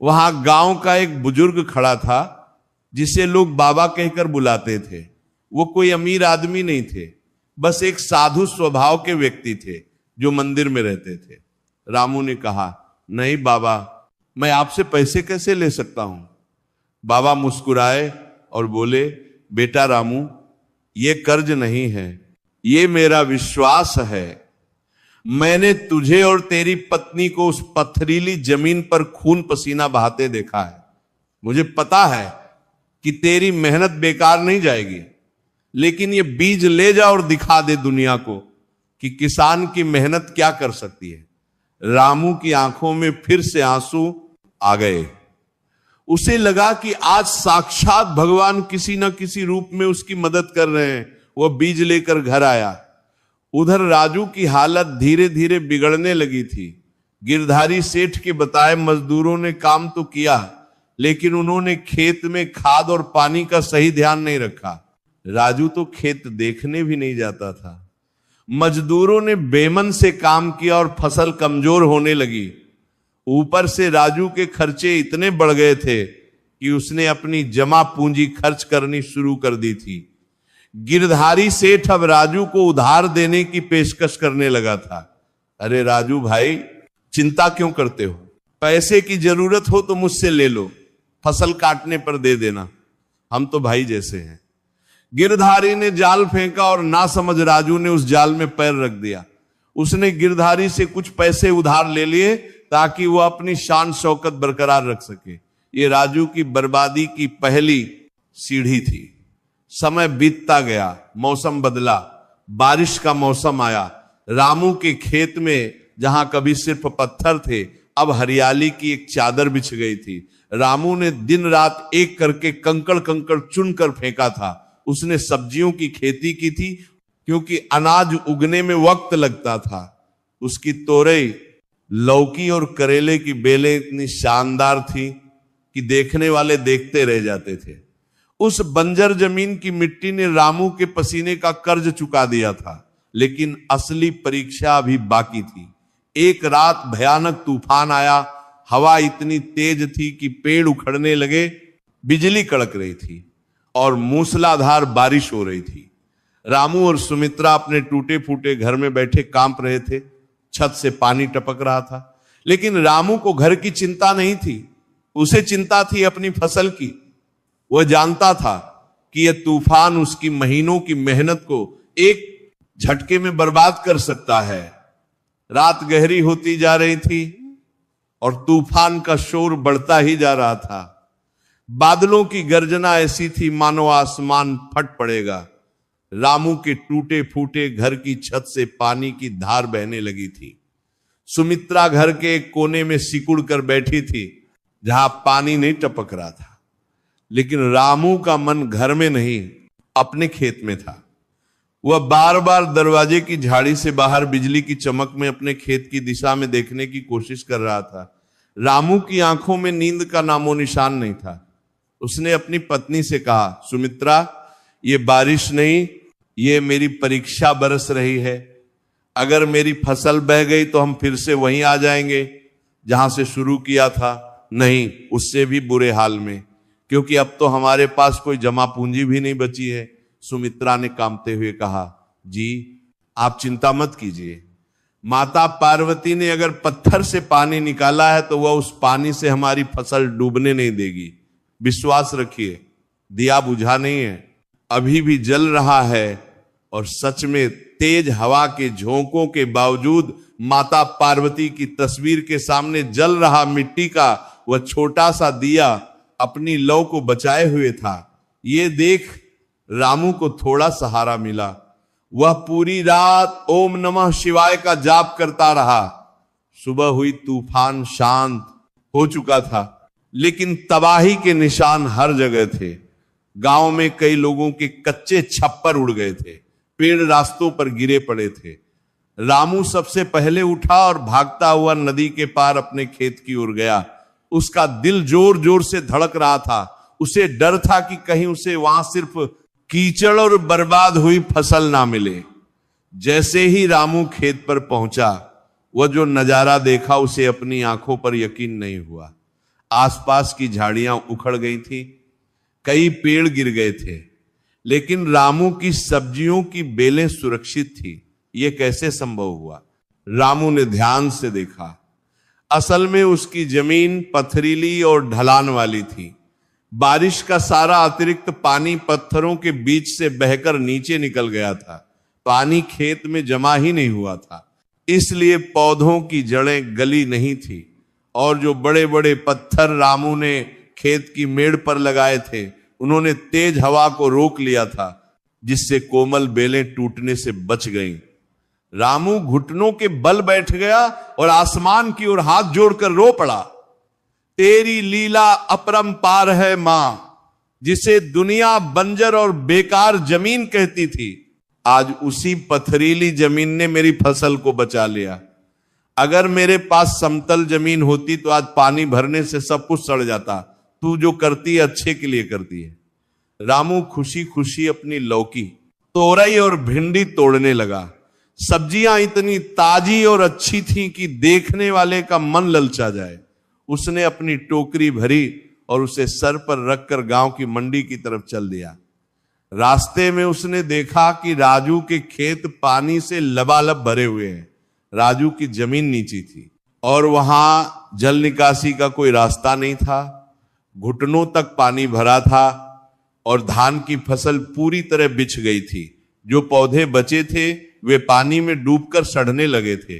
वहां गांव का एक बुजुर्ग खड़ा था जिसे लोग बाबा कहकर बुलाते थे। वो कोई अमीर आदमी नहीं थे, बस एक साधु स्वभाव के व्यक्ति थे जो मंदिर में रहते थे। रामू ने कहा, नहीं बाबा, मैं आपसे पैसे कैसे ले सकता हूं? बाबा मुस्कुराए और बोले, बेटा रामू, ये कर्ज नहीं है, ये मेरा विश्वास है। मैंने तुझे और तेरी पत्नी को उस पथरीली जमीन पर खून पसीना बहाते देखा है। मुझे पता है कि तेरी मेहनत बेकार नहीं जाएगी, लेकिन ये बीज ले जा और दिखा दे दुनिया को कि किसान की मेहनत क्या कर सकती है। रामू की आंखों में फिर से आंसू आ गए। उसे लगा कि आज साक्षात भगवान किसी न किसी रूप में उसकी मदद कर रहे हैं। वह बीज लेकर घर आया। उधर राजू की हालत धीरे धीरे बिगड़ने लगी थी। गिरधारी सेठ के बताए मजदूरों ने काम तो किया, लेकिन उन्होंने खेत में खाद और पानी का सही ध्यान नहीं रखा। राजू तो खेत देखने भी नहीं जाता था। मजदूरों ने बेमन से काम किया और फसल कमजोर होने लगी। ऊपर से राजू के खर्चे इतने बढ़ गए थे कि उसने अपनी जमा पूंजी खर्च करनी शुरू कर दी थी। गिरधारी सेठ अब राजू को उधार देने की पेशकश करने लगा था। अरे राजू भाई, चिंता क्यों करते हो? पैसे की जरूरत हो तो मुझसे ले लो, फसल काटने पर दे देना, हम तो भाई जैसे हैं। गिरधारी ने जाल फेंका और ना समझ राजू ने उस जाल में पैर रख दिया। उसने गिरधारी से कुछ पैसे उधार ले लिए ताकि वो अपनी शान शौकत बरकरार रख सके। ये राजू की बर्बादी की पहली सीढ़ी थी। समय बीतता गया, मौसम बदला, बारिश का मौसम आया। रामू के खेत में जहां कभी सिर्फ पत्थर थे, अब हरियाली की एक चादर बिछ गई थी। रामू ने दिन रात एक करके कंकड़ कंकड़ चुनकर फेंका था। उसने सब्जियों की खेती की थी, क्योंकि अनाज उगने में वक्त लगता था। उसकी तोरई, लौकी और करेले की बेलें इतनी शानदार थी कि देखने वाले देखते रह जाते थे। उस बंजर जमीन की मिट्टी ने रामू के पसीने का कर्ज चुका दिया था, लेकिन असली परीक्षा अभी बाकी थी। एक रात भयानक तूफान आया। हवा इतनी तेज थी कि पेड़ उखड़ने लगे, बिजली कड़क रही थी और मूसलाधार बारिश हो रही थी। रामू और सुमित्रा अपने टूटे फूटे घर में बैठे कांप रहे थे। छत से पानी टपक रहा था, लेकिन रामू को घर की चिंता नहीं थी। उसे चिंता थी अपनी फसल की। वह जानता था कि यह तूफान उसकी महीनों की मेहनत को एक झटके में बर्बाद कर सकता है। रात गहरी होती जा रही थी और तूफान का शोर बढ़ता ही जा रहा था। बादलों की गर्जना ऐसी थी मानो आसमान फट पड़ेगा। रामू के टूटे फूटे घर की छत से पानी की धार बहने लगी थी। सुमित्रा घर के एक कोने में सिकुड़ कर बैठी थी, जहां पानी नहीं टपक रहा था। लेकिन रामू का मन घर में नहीं, अपने खेत में था। वह बार बार दरवाजे की झाड़ी से बाहर बिजली की चमक में अपने खेत की दिशा में देखने की कोशिश कर रहा था। रामू की आंखों में नींद का नामो निशान नहीं था। उसने अपनी पत्नी से कहा, सुमित्रा, ये बारिश नहीं, ये मेरी परीक्षा बरस रही है। अगर मेरी फसल बह गई तो हम फिर से वहीं आ जाएंगे जहां से शुरू किया था। नहीं, उससे भी बुरे हाल में, क्योंकि अब तो हमारे पास कोई जमा पूंजी भी नहीं बची है। सुमित्रा ने कांपते हुए कहा, जी आप चिंता मत कीजिए। माता पार्वती ने अगर पत्थर से पानी निकाला है तो वह उस पानी से हमारी फसल डूबने नहीं देगी। विश्वास रखिए, दिया बुझा नहीं है, अभी भी जल रहा है। और सच में तेज हवा के झोंकों के बावजूद माता पार्वती की तस्वीर के सामने जल रहा मिट्टी का वह छोटा सा दिया अपनी लौ को बचाए हुए था। ये देख रामू को थोड़ा सहारा मिला। वह पूरी रात ओम नमः शिवाय का जाप करता रहा। सुबह हुई, तूफान शांत हो चुका था, लेकिन तबाही के निशान हर जगह थे। गांव में कई लोगों के कच्चे छप्पर उड़ गए थे, पेड़ रास्तों पर गिरे पड़े थे। रामू सबसे पहले उठा और भागता हुआ नदी के पार अपने खेत की ओर गया। उसका दिल जोर जोर से धड़क रहा था। उसे डर था कि कहीं उसे वहां सिर्फ कीचड़ और बर्बाद हुई फसल ना मिले। जैसे ही रामू खेत पर पहुंचा, वह जो नजारा देखा उसे अपनी आंखों पर यकीन नहीं हुआ। आसपास की झाड़ियां उखड़ गई थी, कई पेड़ गिर गए थे, लेकिन रामू की सब्जियों की बेलें सुरक्षित थी। यह कैसे संभव हुआ? रामू ने ध्यान से देखा। असल में उसकी जमीन पथरीली और ढलान वाली थी। बारिश का सारा अतिरिक्त पानी पत्थरों के बीच से बहकर नीचे निकल गया था। पानी खेत में जमा ही नहीं हुआ था, इसलिए पौधों की जड़ें गली नहीं थी। और जो बड़े बड़े पत्थर रामू ने खेत की मेड़ पर लगाए थे, उन्होंने तेज हवा को रोक लिया था, जिससे कोमल बेलें टूटने से बच गईं। रामू घुटनों के बल बैठ गया और आसमान की ओर हाथ जोड़कर रो पड़ा। तेरी लीला अपरंपार है मां, जिसे दुनिया बंजर और बेकार जमीन कहती थी, आज उसी पथरीली जमीन ने मेरी फसल को बचा लिया। अगर मेरे पास समतल जमीन होती तो आज पानी भरने से सब कुछ सड़ जाता। तू जो करती है अच्छे के लिए करती है। रामू खुशी खुशी अपनी लौकी, तोरई और भिंडी तोड़ने लगा। सब्जियां इतनी ताजी और अच्छी थीं कि देखने वाले का मन ललचा जाए। उसने अपनी टोकरी भरी और उसे सर पर रखकर गांव की मंडी की तरफ चल दिया। रास्ते में उसने देखा कि राजू के खेत पानी से लबालब भरे हुए हैं। राजू की जमीन नीची थी और वहां जल निकासी का कोई रास्ता नहीं था। घुटनों तक पानी भरा था और धान की फसल पूरी तरह बिछ गई थी। जो पौधे बचे थे वे पानी में डूबकर सड़ने लगे थे।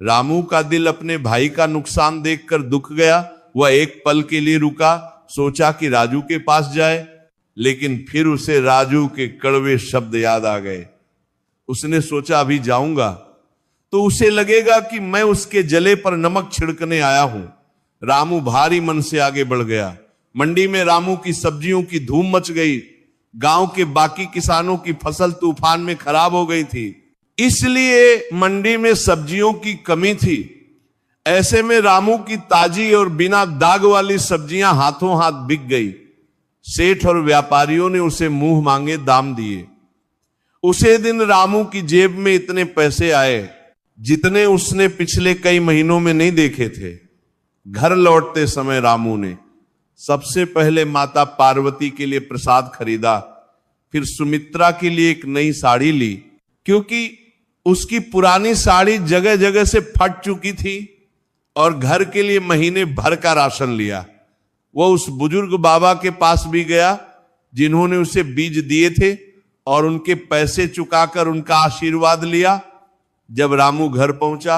रामू का दिल अपने भाई का नुकसान देखकर दुख गया। वह एक पल के लिए रुका, सोचा कि राजू के पास जाए, लेकिन फिर उसे राजू के कड़वे शब्द याद आ गए। उसने सोचा अभी जाऊंगा तो उसे लगेगा कि मैं उसके जले पर नमक छिड़कने आया हूं। रामू भारी मन से आगे बढ़ गया। मंडी में रामू की सब्जियों की धूम मच गई। गांव के बाकी किसानों की फसल तूफान में खराब हो गई थी, इसलिए मंडी में सब्जियों की कमी थी। ऐसे में रामू की ताजी और बिना दाग वाली सब्जियां हाथों हाथ बिक गई। सेठ और व्यापारियों ने उसे मुंह मांगे दाम दिए। उसे दिन रामू की जेब में इतने पैसे आए जितने उसने पिछले कई महीनों में नहीं देखे थे। घर लौटते समय रामू ने सबसे पहले माता पार्वती के लिए प्रसाद खरीदा, फिर सुमित्रा के लिए एक नई साड़ी ली, क्योंकि उसकी पुरानी साड़ी जगह जगह से फट चुकी थी, और घर के लिए महीने भर का राशन लिया। वह उस बुजुर्ग बाबा के पास भी गया जिन्होंने उसे बीज दिए थे, और उनके पैसे चुकाकर उनका आशीर्वाद लिया। जब रामू घर पहुंचा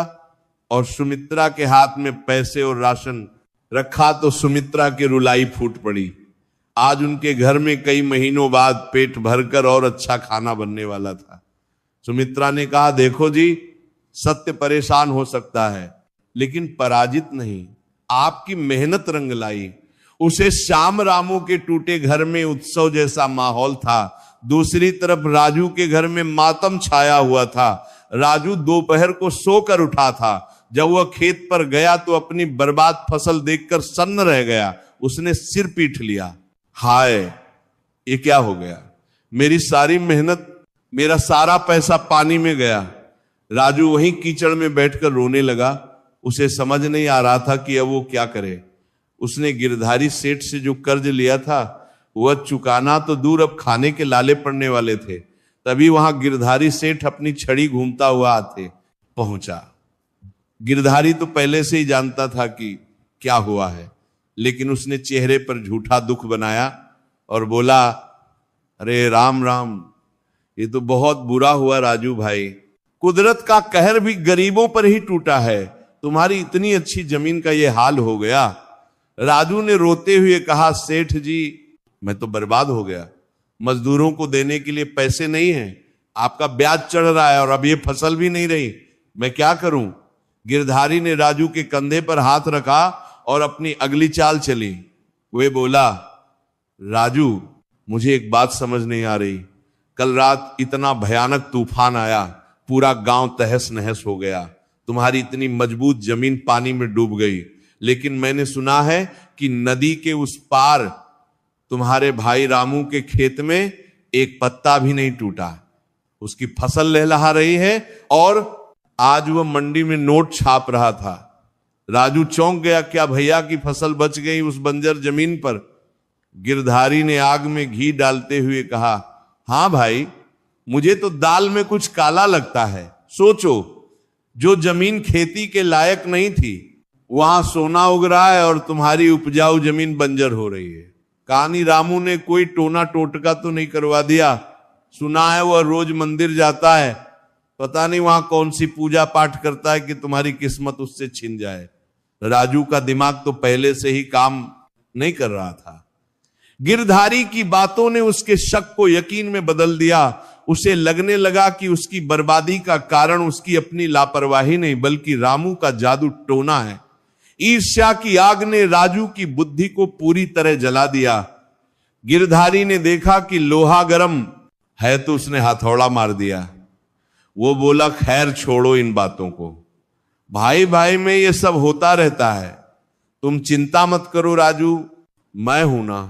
और सुमित्रा के हाथ में पैसे और राशन रखा तो सुमित्रा की रुलाई फूट पड़ी। आज उनके घर में कई महीनों बाद पेट भरकर और अच्छा खाना बनने वाला था। सुमित्रा ने कहा, देखो जी, सत्य परेशान हो सकता है लेकिन पराजित नहीं। आपकी मेहनत रंग लाई। उसे श्याम रामू के टूटे घर में उत्सव जैसा माहौल था। दूसरी तरफ राजू के घर में मातम छाया हुआ था। राजू दोपहर को सोकर उठा था। जब वह खेत पर गया तो अपनी बर्बाद फसल देखकर सन्न रह गया। उसने सिर पीट लिया। हाय, ये क्या हो गया? मेरी सारी मेहनत मेरा सारा पैसा पानी में गया। राजू वहीं कीचड़ में बैठकर रोने लगा। उसे समझ नहीं आ रहा था कि अब वो क्या करे। उसने गिरधारी सेठ से जो कर्ज लिया था वह चुकाना तो दूर, अब खाने के लाले पड़ने वाले थे। तभी वहां गिरधारी सेठ अपनी छड़ी घूमता हुआ आते पहुंचा। गिरधारी तो पहले से ही जानता था कि क्या हुआ है, लेकिन उसने चेहरे पर झूठा दुख बनाया और बोला, अरे राम राम, ये तो बहुत बुरा हुआ राजू भाई। कुदरत का कहर भी गरीबों पर ही टूटा है। तुम्हारी इतनी अच्छी जमीन का ये हाल हो गया। राजू ने रोते हुए कहा, सेठ जी मैं तो बर्बाद हो गया। मजदूरों को देने के लिए पैसे नहीं है, आपका ब्याज चढ़ रहा है और अब ये फसल भी नहीं रही, मैं क्या करूं। गिरधारी ने राजू के कंधे पर हाथ रखा और अपनी अगली चाल चली। वे बोला, राजू मुझे एक बात समझ नहीं आ रही। कल रात इतना भयानक तूफान आया, पूरा गांव तहस नहस हो गया। तुम्हारी इतनी मजबूत जमीन पानी में डूब गई, लेकिन मैंने सुना है कि नदी के उस पार तुम्हारे भाई रामू के खेत में एक पत्ता भी नहीं टूटा। उसकी फसल लहलहा रही है और आज वह मंडी में नोट छाप रहा था। राजू चौंक गया, क्या भैया की फसल बच गई उस बंजर जमीन पर। गिरधारी ने आग में घी डालते हुए कहा, हां भाई, मुझे तो दाल में कुछ काला लगता है। सोचो, जो जमीन खेती के लायक नहीं थी वहां सोना उग रहा है और तुम्हारी उपजाऊ जमीन बंजर हो रही है। कहानी रामू ने कोई टोना टोटका तो नहीं करवा दिया। सुना है वह रोज मंदिर जाता है, पता नहीं वहां कौन सी पूजा पाठ करता है कि तुम्हारी किस्मत उससे छिन जाए। राजू का दिमाग तो पहले से ही काम नहीं कर रहा था। गिरधारी की बातों ने उसके शक को यकीन में बदल दिया। उसे लगने लगा कि उसकी बर्बादी का कारण उसकी अपनी लापरवाही नहीं, बल्कि रामू का जादू टोना है। ईर्ष्या की आग ने राजू की बुद्धि को पूरी तरह जला दिया। गिरधारी ने देखा कि लोहा गर्म है तो उसने हथौड़ा मार दिया। वो बोला, खैर छोड़ो इन बातों को, भाई भाई में ये सब होता रहता है। तुम चिंता मत करो राजू, मैं हूं ना।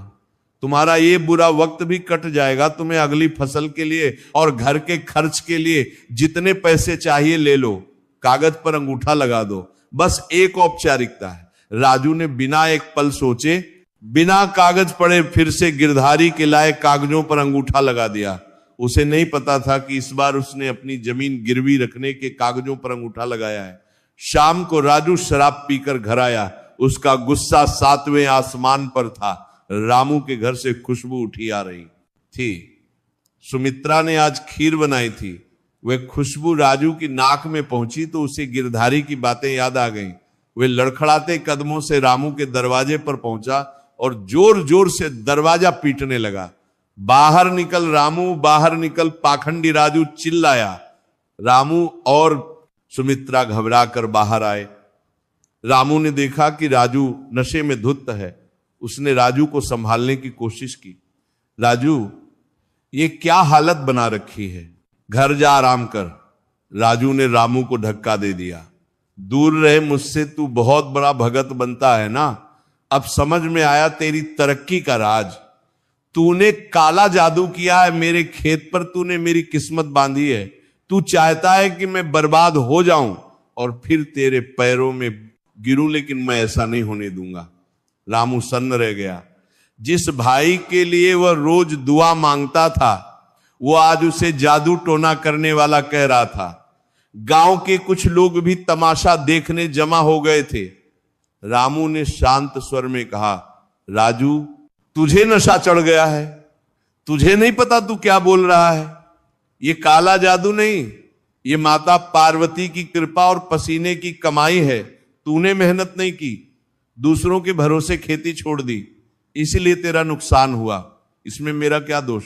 तुम्हारा ये बुरा वक्त भी कट जाएगा। तुम्हें अगली फसल के लिए और घर के खर्च के लिए जितने पैसे चाहिए ले लो, कागज पर अंगूठा लगा दो, बस एक औपचारिकता है। राजू ने बिना एक पल सोचे, बिना कागज पढ़े फिर से गिरधारी के लाए कागजों पर अंगूठा लगा दिया। उसे नहीं पता था कि इस बार उसने अपनी जमीन गिरवी रखने के कागजों पर अंगूठा लगाया है। शाम को राजू शराब पीकर घर आया। उसका गुस्सा 7वें आसमान पर था। रामू के घर से खुशबू उठी आ रही थी। सुमित्रा ने आज खीर बनाई थी। वह खुशबू राजू की नाक में पहुंची तो उसे गिरधारी की बातें याद आ गईं। वह लड़खड़ाते कदमों से रामू के दरवाजे पर पहुंचा और जोर जोर से दरवाजा पीटने लगा। बाहर निकल रामू, बाहर निकल, पाखंडी राजू चिल्लाया। रामू और सुमित्रा घबरा कर बाहर आए। रामू ने देखा कि राजू नशे में धुत है। उसने राजू को संभालने की कोशिश की। राजू, ये क्या हालत बना रखी है, घर जा आराम कर। राजू ने रामू को धक्का दे दिया। दूर रहे मुझसे, तू बहुत बड़ा भगत बनता है ना। अब समझ में आया तेरी तरक्की का राज। तूने काला जादू किया है मेरे खेत पर, तूने मेरी किस्मत बांधी है। तू चाहता है कि मैं बर्बाद हो जाऊं और फिर तेरे पैरों में गिरूं, लेकिन मैं ऐसा नहीं होने दूंगा। रामू सन्न रह गया। जिस भाई के लिए वह रोज दुआ मांगता था, वो आज उसे जादू टोना करने वाला कह रहा था। गांव के कुछ लोग भी तमाशा देखने जमा हो गए थे। रामू ने शांत स्वर में कहा, राजू, तुझे नशा चढ़ गया है। तुझे नहीं पता तू क्या बोल रहा है। ये काला जादू नहीं, ये माता पार्वती की कृपा और पसीने की कमाई है। तूने मेहनत नहीं की, दूसरों के भरोसे खेती छोड़ दी, इसीलिए तेरा नुकसान हुआ। इसमें मेरा क्या दोष।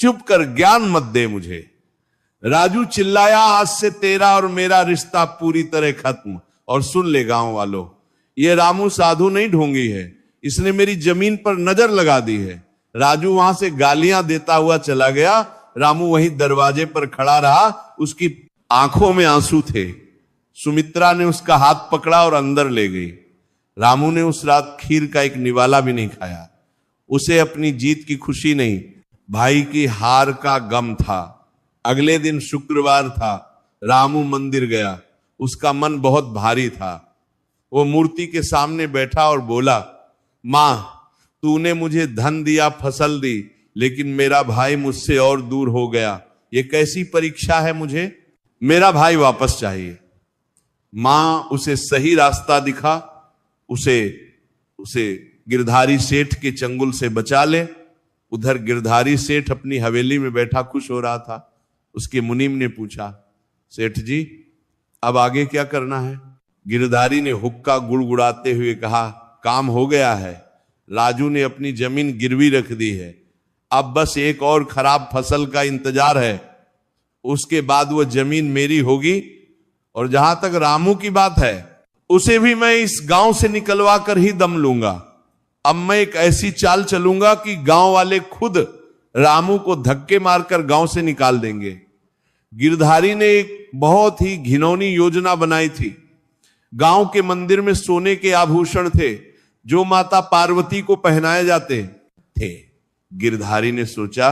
चुप कर, ज्ञान मत दे मुझे। राजू चिल्लाया, आज से तेरा और मेरा रिश्ता पूरी तरह खत्म। और सुन ले गांव वालों, ये रामू साधु नहीं ढोंगी है, इसने मेरी जमीन पर नजर लगा दी है। राजू वहां से गालियां देता हुआ चला गया। रामू वहीं दरवाजे पर खड़ा रहा। उसकी आंखों में आंसू थे। सुमित्रा ने उसका हाथ पकड़ा और अंदर ले गई। रामू ने उस रात खीर का एक निवाला भी नहीं खाया। उसे अपनी जीत की खुशी नहीं, भाई की हार का गम था। अगले दिन शुक्रवार था, रामू मंदिर गया। उसका मन बहुत भारी था। वो मूर्ति के सामने बैठा और बोला, मां, तूने मुझे धन दिया, फसल दी, लेकिन मेरा भाई मुझसे और दूर हो गया। ये कैसी परीक्षा है मुझे? मेरा भाई वापस चाहिए। मां उसे सही रास्ता दिखा, उसे गिरधारी सेठ के चंगुल से बचा ले। उधर गिरधारी सेठ अपनी हवेली में बैठा खुश हो रहा था। उसके मुनीम ने पूछा, सेठ जी, अब आगे क्या करना है? गिरधारी ने हुक्का गुड़गुड़ाते हुए कहा, काम हो गया है। राजू ने अपनी जमीन गिरवी रख दी है। अब बस एक और खराब फसल का इंतजार है, उसके बाद वो जमीन मेरी होगी। और जहां तक रामू की बात है, उसे भी मैं इस गांव से निकलवा कर ही दम लूंगा। अब मैं एक ऐसी चाल चलूंगा कि गांव वाले खुद रामू को धक्के मारकर गांव से निकाल देंगे। गिरधारी ने एक बहुत ही घिनौनी योजना बनाई थी। गांव के मंदिर में सोने के आभूषण थे जो माता पार्वती को पहनाए जाते थे। गिरधारी ने सोचा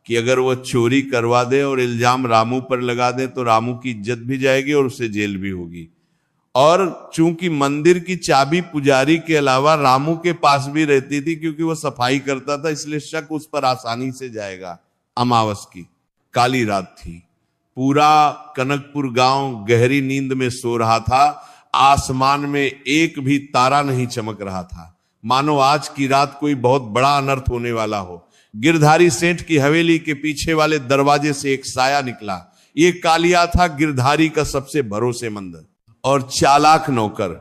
कि अगर वह चोरी करवा दे और इल्जाम रामू पर लगा दे तो रामू की इज्जत भी जाएगी और उसे जेल भी होगी। और चूंकि मंदिर की चाबी पुजारी के अलावा रामू के पास भी रहती थी, क्योंकि वह सफाई करता था, इसलिए शक उस पर आसानी से जाएगा। अमावस की काली रात थी। पूरा कनकपुर गांव गहरी नींद में सो रहा था। आसमान में एक भी तारा नहीं चमक रहा था, मानो आज की रात कोई बहुत बड़ा अनर्थ होने वाला हो। गिरधारी सेठ की हवेली के पीछे वाले दरवाजे से एक साया निकला। ये कालिया था, गिरधारी का सबसे भरोसेमंद और चालाक नौकर।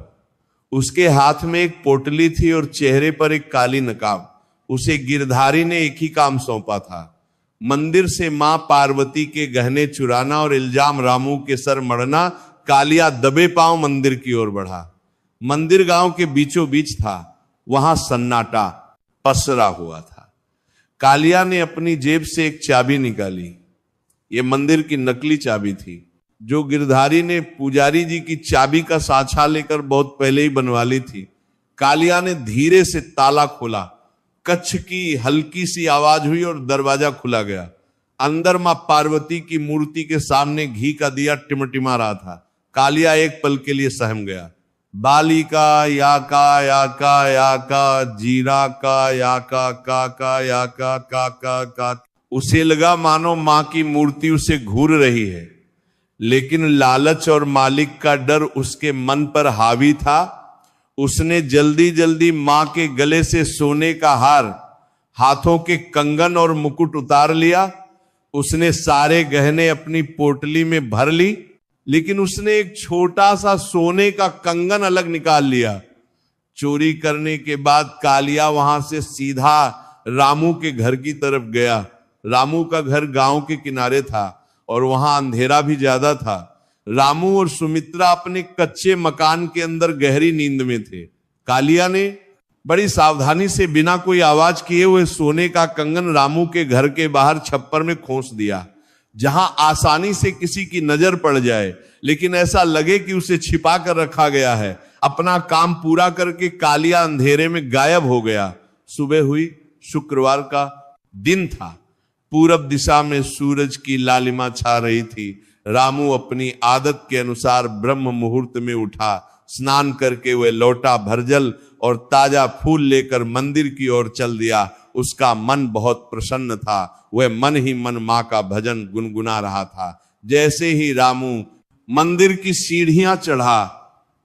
उसके हाथ में एक पोटली थी और चेहरे पर एक काली नकाब। उसे गिरधारी ने एक ही काम सौंपा था, मंदिर से मां पार्वती के गहने चुराना और इल्जाम रामू के सर मढ़ना। कालिया दबे पांव मंदिर की ओर बढ़ा। मंदिर गांव के बीचों बीच था, वहां सन्नाटा पसरा हुआ था। कालिया ने अपनी जेब से एक चाबी निकाली। यह मंदिर की नकली चाबी थी, जो गिरधारी ने पुजारी जी की चाबी का साछा लेकर बहुत पहले ही बनवा ली थी। कालिया ने धीरे से ताला खोला। कच्छ की हल्की सी आवाज हुई और दरवाजा खुला गया। अंदर मां पार्वती की मूर्ति के सामने घी का दिया टिमटिमा रहा था। कालिया एक पल के लिए सहम गया। बालिका याका याका याका, जीरा का याका काका याका काका का। उसे लगा मानो मां की मूर्ति उसे घूर रही है, लेकिन लालच और मालिक का डर उसके मन पर हावी था। उसने जल्दी जल्दी मां के गले से सोने का हार, हाथों के कंगन और मुकुट उतार लिया। उसने सारे गहने अपनी पोटली में भर ली, लेकिन उसने एक छोटा सा सोने का कंगन अलग निकाल लिया। चोरी करने के बाद कालिया वहां से सीधा रामू के घर की तरफ गया। रामू का घर गांव के किनारे था और वहां अंधेरा भी ज्यादा था। रामू और सुमित्रा अपने कच्चे मकान के अंदर गहरी नींद में थे। कालिया ने बड़ी सावधानी से बिना कोई आवाज किए हुए सोने का कंगन रामू के घर के बाहर छप्पर में खोस दिया, जहां आसानी से किसी की नजर पड़ जाए, लेकिन ऐसा लगे कि उसे छिपा कर रखा गया है। अपना काम पूरा करके कालिया अंधेरे में गायब हो गया। सुबह हुई, शुक्रवार का दिन था। पूरब दिशा में सूरज की लालिमा छा रही थी। रामू अपनी आदत के अनुसार ब्रह्म मुहूर्त में उठा। स्नान करके वह लोटा भरजल और ताजा फूल लेकर मंदिर की ओर चल दिया। उसका मन बहुत प्रसन्न था। वह मन ही मन मां का भजन गुनगुना रहा था। जैसे ही रामू मंदिर की सीढ़ियां चढ़ा,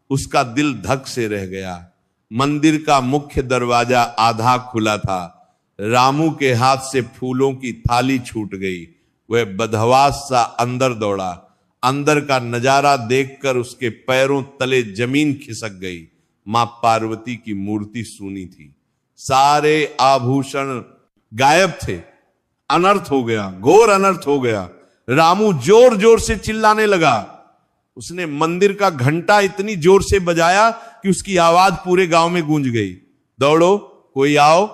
उसका दिल धक से रह गया। मंदिर का मुख्य दरवाजा आधा खुला था। रामू के हाथ से फूलों की थाली छूट गई। वह बदहवास सा अंदर दौड़ा। अंदर का नजारा देखकर उसके पैरों तले जमीन खिसक गई। मां पार्वती की मूर्ति सूनी थी। सारे आभूषण गायब थे। अनर्थ हो गया, घोर अनर्थ हो गया। रामू जोर जोर से चिल्लाने लगा। उसने मंदिर का घंटा इतनी जोर से बजाया कि उसकी आवाज पूरे गांव में गूंज गई। दौड़ो, कोई आओ,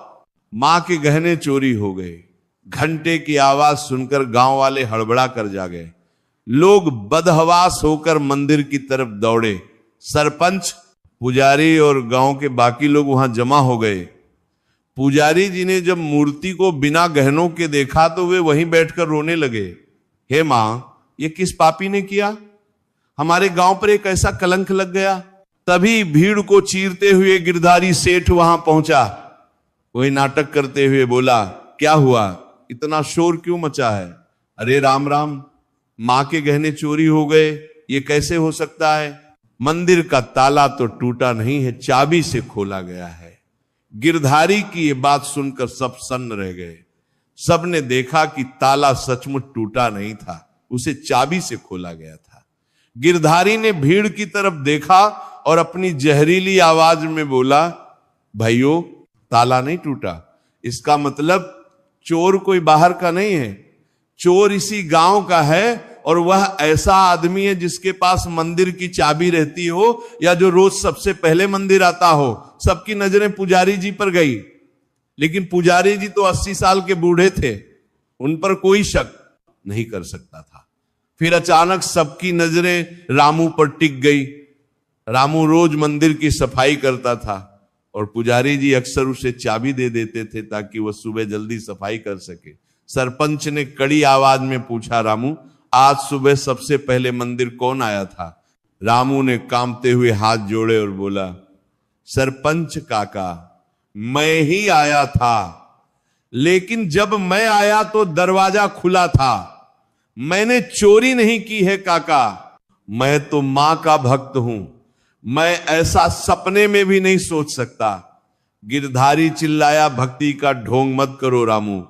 मां के गहने चोरी हो गए। घंटे की आवाज सुनकर गांव वाले हड़बड़ा कर जागे। लोग बदहवास होकर मंदिर की तरफ दौड़े। सरपंच, पुजारी और गांव के बाकी लोग वहां जमा हो गए। पुजारी जी ने जब मूर्ति को बिना गहनों के देखा तो वे वहीं बैठकर रोने लगे। हे मां, ये किस पापी ने किया? हमारे गांव पर एक ऐसा कलंक लग गया। तभी भीड़ को चीरते हुए गिरधारी सेठ वहां पहुंचा। वही नाटक करते हुए बोला, क्या हुआ, इतना शोर क्यों मचा है? अरे राम राम, मां के गहने चोरी हो गए, ये कैसे हो सकता है? मंदिर का ताला तो टूटा नहीं है, चाबी से खोला गया है। गिरधारी की ये बात सुनकर सब सन्न रह गए। सबने देखा कि ताला सचमुच टूटा नहीं था, उसे चाबी से खोला गया था। गिरधारी ने भीड़ की तरफ देखा और अपनी जहरीली आवाज में बोला, भाइयों, ताला नहीं टूटा, इसका मतलब चोर कोई बाहर का नहीं है, चोर इसी गांव का है, और वह ऐसा आदमी है जिसके पास मंदिर की चाबी रहती हो या जो रोज सबसे पहले मंदिर आता हो। सबकी नजरें पुजारी जी पर गई, लेकिन पुजारी जी तो 80 साल के बूढ़े थे, उन पर कोई शक नहीं कर सकता था। फिर अचानक सबकी नजरें रामू पर टिक गई। रामू रोज मंदिर की सफाई करता था और पुजारी जी अक्सर उसे चाबी दे देते थे ताकि वह सुबह जल्दी सफाई कर सके। सरपंच ने कड़ी आवाज में पूछा, रामू, आज सुबह सबसे पहले मंदिर कौन आया था? रामू ने कांपते हुए हाथ जोड़े और बोला, सरपंच काका, मैं ही आया था, लेकिन जब मैं आया तो दरवाजा खुला था। मैंने चोरी नहीं की है काका, मैं तो मां का भक्त हूं, मैं ऐसा सपने में भी नहीं सोच सकता। गिरधारी चिल्लाया, भक्ति का ढोंग मत करो रामू,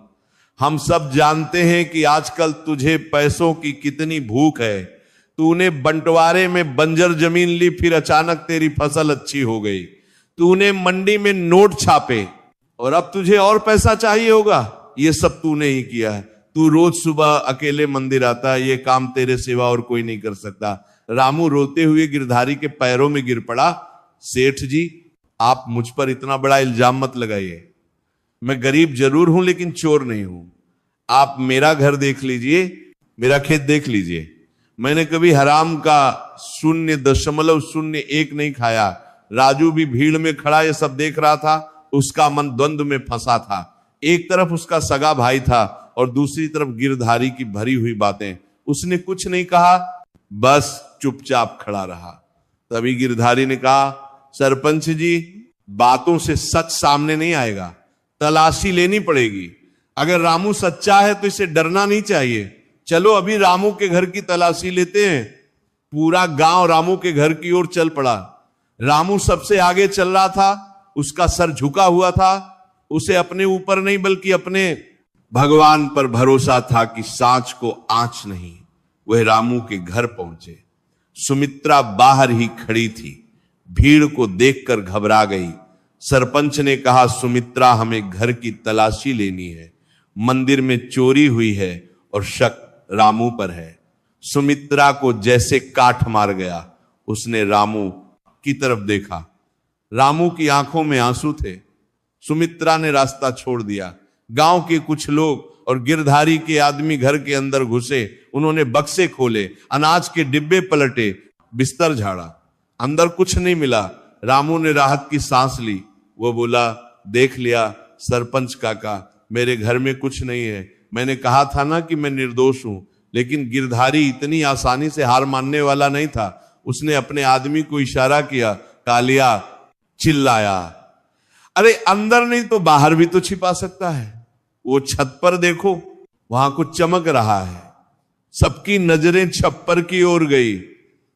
हम सब जानते हैं कि आजकल तुझे पैसों की कितनी भूख है। तूने बंटवारे में बंजर जमीन ली, फिर अचानक तेरी फसल अच्छी हो गई। तूने मंडी में नोट छापे और अब तुझे और पैसा चाहिए होगा। ये सब तूने ही किया है। तू रोज सुबह अकेले मंदिर आता है, ये काम तेरे सिवा और कोई नहीं कर सकता। रामू रोते हुए गिरधारी के पैरों में गिर पड़ा। सेठ जी, आप मुझ पर इतना बड़ा इल्जाम मत लगाइए। मैं गरीब जरूर हूं लेकिन चोर नहीं हूं। आप मेरा घर देख लीजिए, मेरा खेत देख लीजिए, मैंने कभी हराम का 0.01 नहीं खाया। राजू भी भीड़ में खड़ा ये सब देख रहा था, उसका मन द्वंद्व में फंसा था। एक तरफ उसका सगा भाई था और दूसरी तरफ गिरधारी की भरी हुई बातें। उसने कुछ नहीं कहा, बस चुपचाप खड़ा रहा। तभी गिरधारी ने कहा, सरपंच जी, बातों से सच सामने नहीं आएगा, तलाशी लेनी पड़ेगी। अगर रामू सच्चा है तो इसे डरना नहीं चाहिए। चलो अभी रामू के घर की तलाशी लेते हैं। पूरा गांव रामू के घर की ओर चल पड़ा। रामू सबसे आगे चल रहा था, उसका सर झुका हुआ था। उसे अपने ऊपर नहीं बल्कि अपने भगवान पर भरोसा था कि सांच को आंच नहीं। वह रामू के घर पहुंचे। सुमित्रा बाहर ही खड़ी थी, भीड़ को देखकर घबरा गई। सरपंच ने कहा, सुमित्रा, हमें घर की तलाशी लेनी है, मंदिर में चोरी हुई है और शक रामू पर है। सुमित्रा को जैसे काठ मार गया। उसने रामू की तरफ देखा, रामू की आंखों में आंसू थे। सुमित्रा ने रास्ता छोड़ दिया। गांव के कुछ लोग और गिरधारी के आदमी घर के अंदर घुसे। उन्होंने बक्से खोले, अनाज के डिब्बे पलटे, बिस्तर झाड़ा, अंदर कुछ नहीं मिला। रामू ने राहत की सांस ली। वो बोला, देख लिया सरपंच काका, मेरे घर में कुछ नहीं है। मैंने कहा था ना कि मैं निर्दोष हूं। लेकिन गिरधारी इतनी आसानी से हार मानने वाला नहीं था। उसने अपने आदमी को इशारा किया, कालिया, चिल्लाया, अरे अंदर नहीं तो बाहर भी तो छिपा सकता है। वो छत पर देखो, वहां कुछ चमक रहा है। सबकी नजरें छप्पर की ओर गई।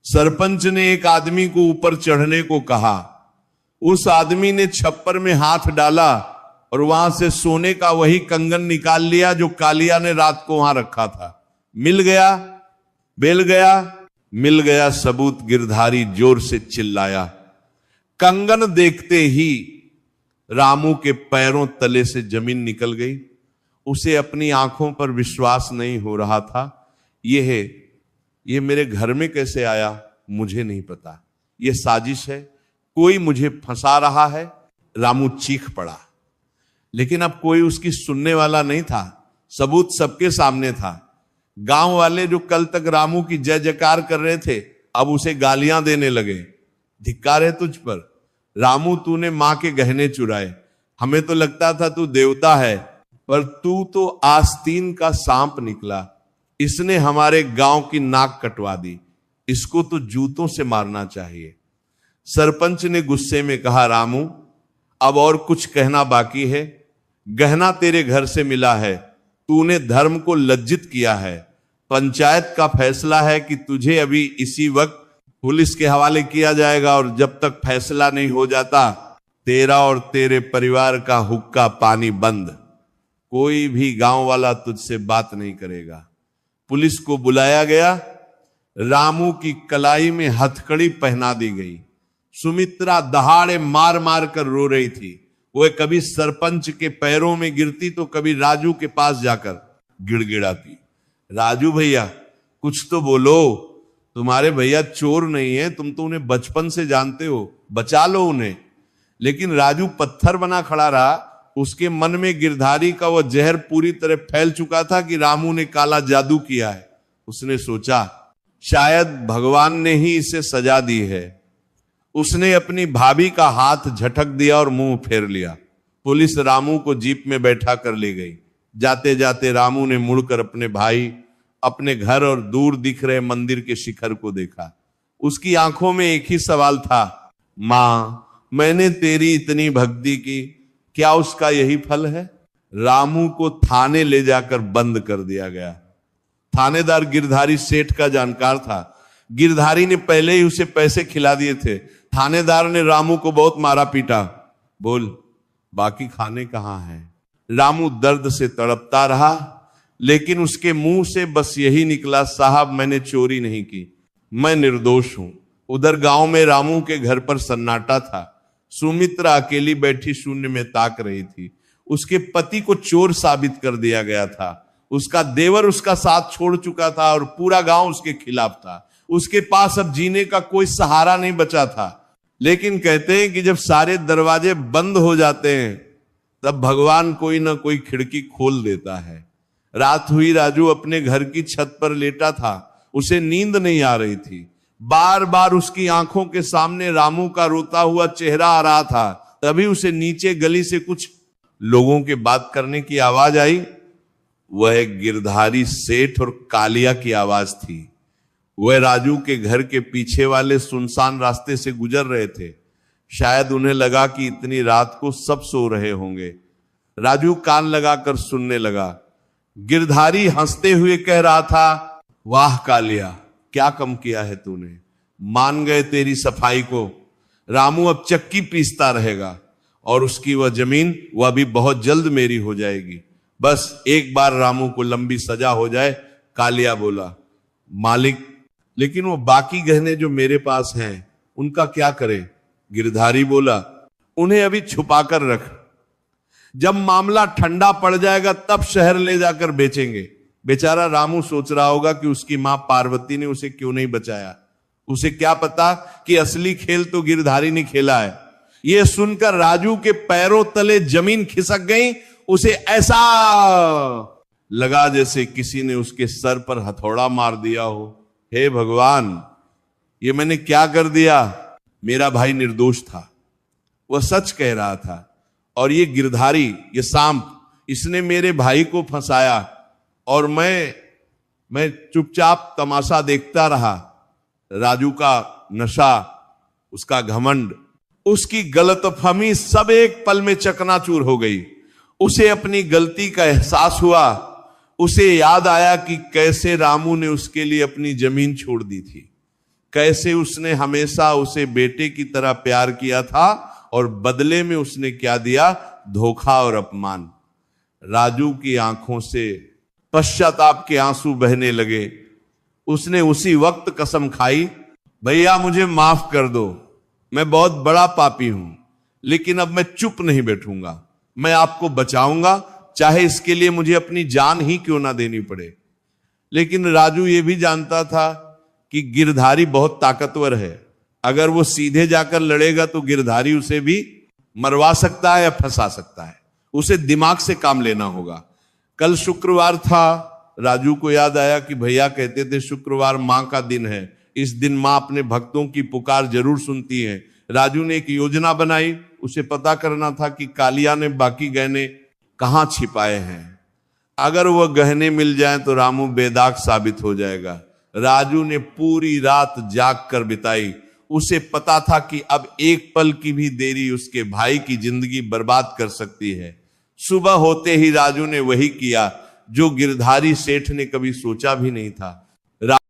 सरपंच ने एक आदमी को ऊपर चढ़ने को कहा। उस आदमी ने छप्पर में हाथ डाला और वहां से सोने का वही कंगन निकाल लिया जो कालिया ने रात को वहां रखा था। मिल गया, मिल गया, मिल गया सबूत, गिरधारी जोर से चिल्लाया। कंगन देखते ही रामू के पैरों तले से जमीन निकल गई। उसे अपनी आंखों पर विश्वास नहीं हो रहा था। ये मेरे घर में कैसे आया मुझे नहीं पता, ये साजिश है, कोई मुझे फंसा रहा है। रामू चीख पड़ा, लेकिन अब कोई उसकी सुनने वाला नहीं था। सबूत सबके सामने था। गांव वाले जो कल तक रामू की जय जयकार कर रहे थे, अब उसे गालियां देने लगे। धिक्कार है तुझ पर रामू, तूने मां के गहने चुराए। हमें तो लगता था तू देवता है, पर तू तो आस्तीन का सांप निकला। इसने हमारे गांव की नाक कटवा दी, इसको तो जूतों से मारना चाहिए। सरपंच ने गुस्से में कहा, रामू अब और कुछ कहना बाकी है? गहना तेरे घर से मिला है, तूने धर्म को लज्जित किया है। पंचायत का फैसला है कि तुझे अभी इसी वक्त पुलिस के हवाले किया जाएगा, और जब तक फैसला नहीं हो जाता तेरा और तेरे परिवार का हुक्का पानी बंद। कोई भी गांव वाला तुझसे बात नहीं करेगा। पुलिस को बुलाया गया। रामू की कलाई में हथकड़ी पहना दी गई। सुमित्रा दहाड़े मार मार कर रो रही थी। वो कभी सरपंच के पैरों में गिरती तो कभी राजू के पास जाकर गिड़गिड़ाती, राजू भैया कुछ तो बोलो, तुम्हारे भैया चोर नहीं है, तुम तो उन्हें बचपन से जानते हो, बचा लो उन्हें। लेकिन राजू पत्थर बना खड़ा रहा। उसके मन में गिरधारी का वह जहर पूरी तरह फैल चुका था कि रामू ने काला जादू किया है। उसने सोचा शायद भगवान ने ही इसे सजा दी है। उसने अपनी भाभी का हाथ झटक दिया और मुंह फेर लिया। पुलिस रामू को जीप में बैठा कर ले गई। जाते जाते रामू ने मुड़कर अपने भाई, अपने घर और दूर दिख रहे मंदिर के शिखर को देखा। उसकी आंखों में एक ही सवाल था, मां मैंने तेरी इतनी भक्ति की, क्या उसका यही फल है? रामू को थाने ले जाकर बंद कर दिया गया। थानेदार गिरधारी सेठ का जानकार था। गिरधारी ने पहले ही उसे पैसे खिला दिए थे। थानेदार ने रामू को बहुत मारा पीटा। बोल बाकी खाने कहां हैं? रामू दर्द से तड़पता रहा, लेकिन उसके मुंह से बस यही निकला, साहब मैंने चोरी नहीं की, मैं निर्दोष हूं। उधर गांव में रामू के घर पर सन्नाटा था। सुमित्रा अकेली बैठी शून्य में ताक रही थी। उसके पति को चोर साबित कर दिया गया था। उसका देवर उसका साथ छोड़ चुका था और पूरा गांव उसके खिलाफ था। उसके पास अब जीने का कोई सहारा नहीं बचा था। लेकिन कहते हैं कि जब सारे दरवाजे बंद हो जाते हैं तब भगवान कोई ना कोई खिड़की खोल देता है। रात हुई, राजू अपने घर की छत पर लेटा था। उसे नींद नहीं आ रही थी। बार बार उसकी आंखों के सामने रामू का रोता हुआ चेहरा आ रहा था। तभी उसे नीचे गली से कुछ लोगों के बात करने की आवाज आई। वह गिरधारी सेठ और कालिया की आवाज थी। वह राजू के घर के पीछे वाले सुनसान रास्ते से गुजर रहे थे। शायद उन्हें लगा कि इतनी रात को सब सो रहे होंगे। राजू कान लगाकर सुनने लगा। गिरधारी हंसते हुए कह रहा था, वाह कालिया, क्या कम किया है तूने, मान गए तेरी सफाई को। रामू अब चक्की पीसता रहेगा और उसकी वह जमीन वह भी बहुत जल्द मेरी हो जाएगी। बस एक बार रामू को लंबी सजा हो जाए। कालिया बोला, मालिक लेकिन वो बाकी गहने जो मेरे पास हैं उनका क्या करें? गिरधारी बोला, उन्हें अभी छुपा कर रख, जब मामला ठंडा पड़ जाएगा तब शहर ले जाकर बेचेंगे। बेचारा रामू सोच रहा होगा कि उसकी मां पार्वती ने उसे क्यों नहीं बचाया। उसे क्या पता कि असली खेल तो गिरधारी ने खेला है। यह सुनकर राजू के पैरों तले जमीन खिसक गई। उसे ऐसा लगा जैसे किसी ने उसके सर पर हथौड़ा मार दिया हो। हे भगवान, ये मैंने क्या कर दिया? मेरा भाई निर्दोष था, वह सच कह रहा था, और ये गिरधारी, ये सांप, इसने मेरे भाई को फंसाया और मैं चुपचाप तमाशा देखता रहा। राजू का नशा, उसका घमंड, उसकी गलतफहमी सब एक पल में चकनाचूर हो गई। उसे अपनी गलती का एहसास हुआ। उसे याद आया कि कैसे रामू ने उसके लिए अपनी जमीन छोड़ दी थी, कैसे उसने हमेशा उसे बेटे की तरह प्यार किया था और बदले में उसने क्या दिया? धोखा और अपमान। राजू की आंखों से पश्चाताप के आंसू बहने लगे। उसने उसी वक्त कसम खाई, भैया मुझे माफ कर दो, मैं बहुत बड़ा पापी हूं, लेकिन अब मैं चुप नहीं बैठूंगा, मैं आपको बचाऊंगा, चाहे इसके लिए मुझे अपनी जान ही क्यों ना देनी पड़े। लेकिन राजू ये भी जानता था कि गिरधारी बहुत ताकतवर है। अगर वो सीधे जाकर लड़ेगा तो गिरधारी उसे भी मरवा सकता है या फंसा सकता है। उसे दिमाग से काम लेना होगा। कल शुक्रवार था। राजू को याद आया कि भैया कहते थे शुक्रवार मां का दिन है, इस दिन मां अपने भक्तों की पुकार जरूर सुनती है। राजू ने एक योजना बनाई। उसे पता करना था कि कालिया ने बाकी गहने कहां छिपाए हैं। अगर वह गहने मिल जाएं तो रामू बेदाग साबित हो जाएगा। राजू ने पूरी रात जाग कर बिताई। उसे पता था कि अब एक पल की भी देरी उसके भाई की जिंदगी बर्बाद कर सकती है। सुबह होते ही राजू ने वही किया जो गिरधारी सेठ ने कभी सोचा भी नहीं था।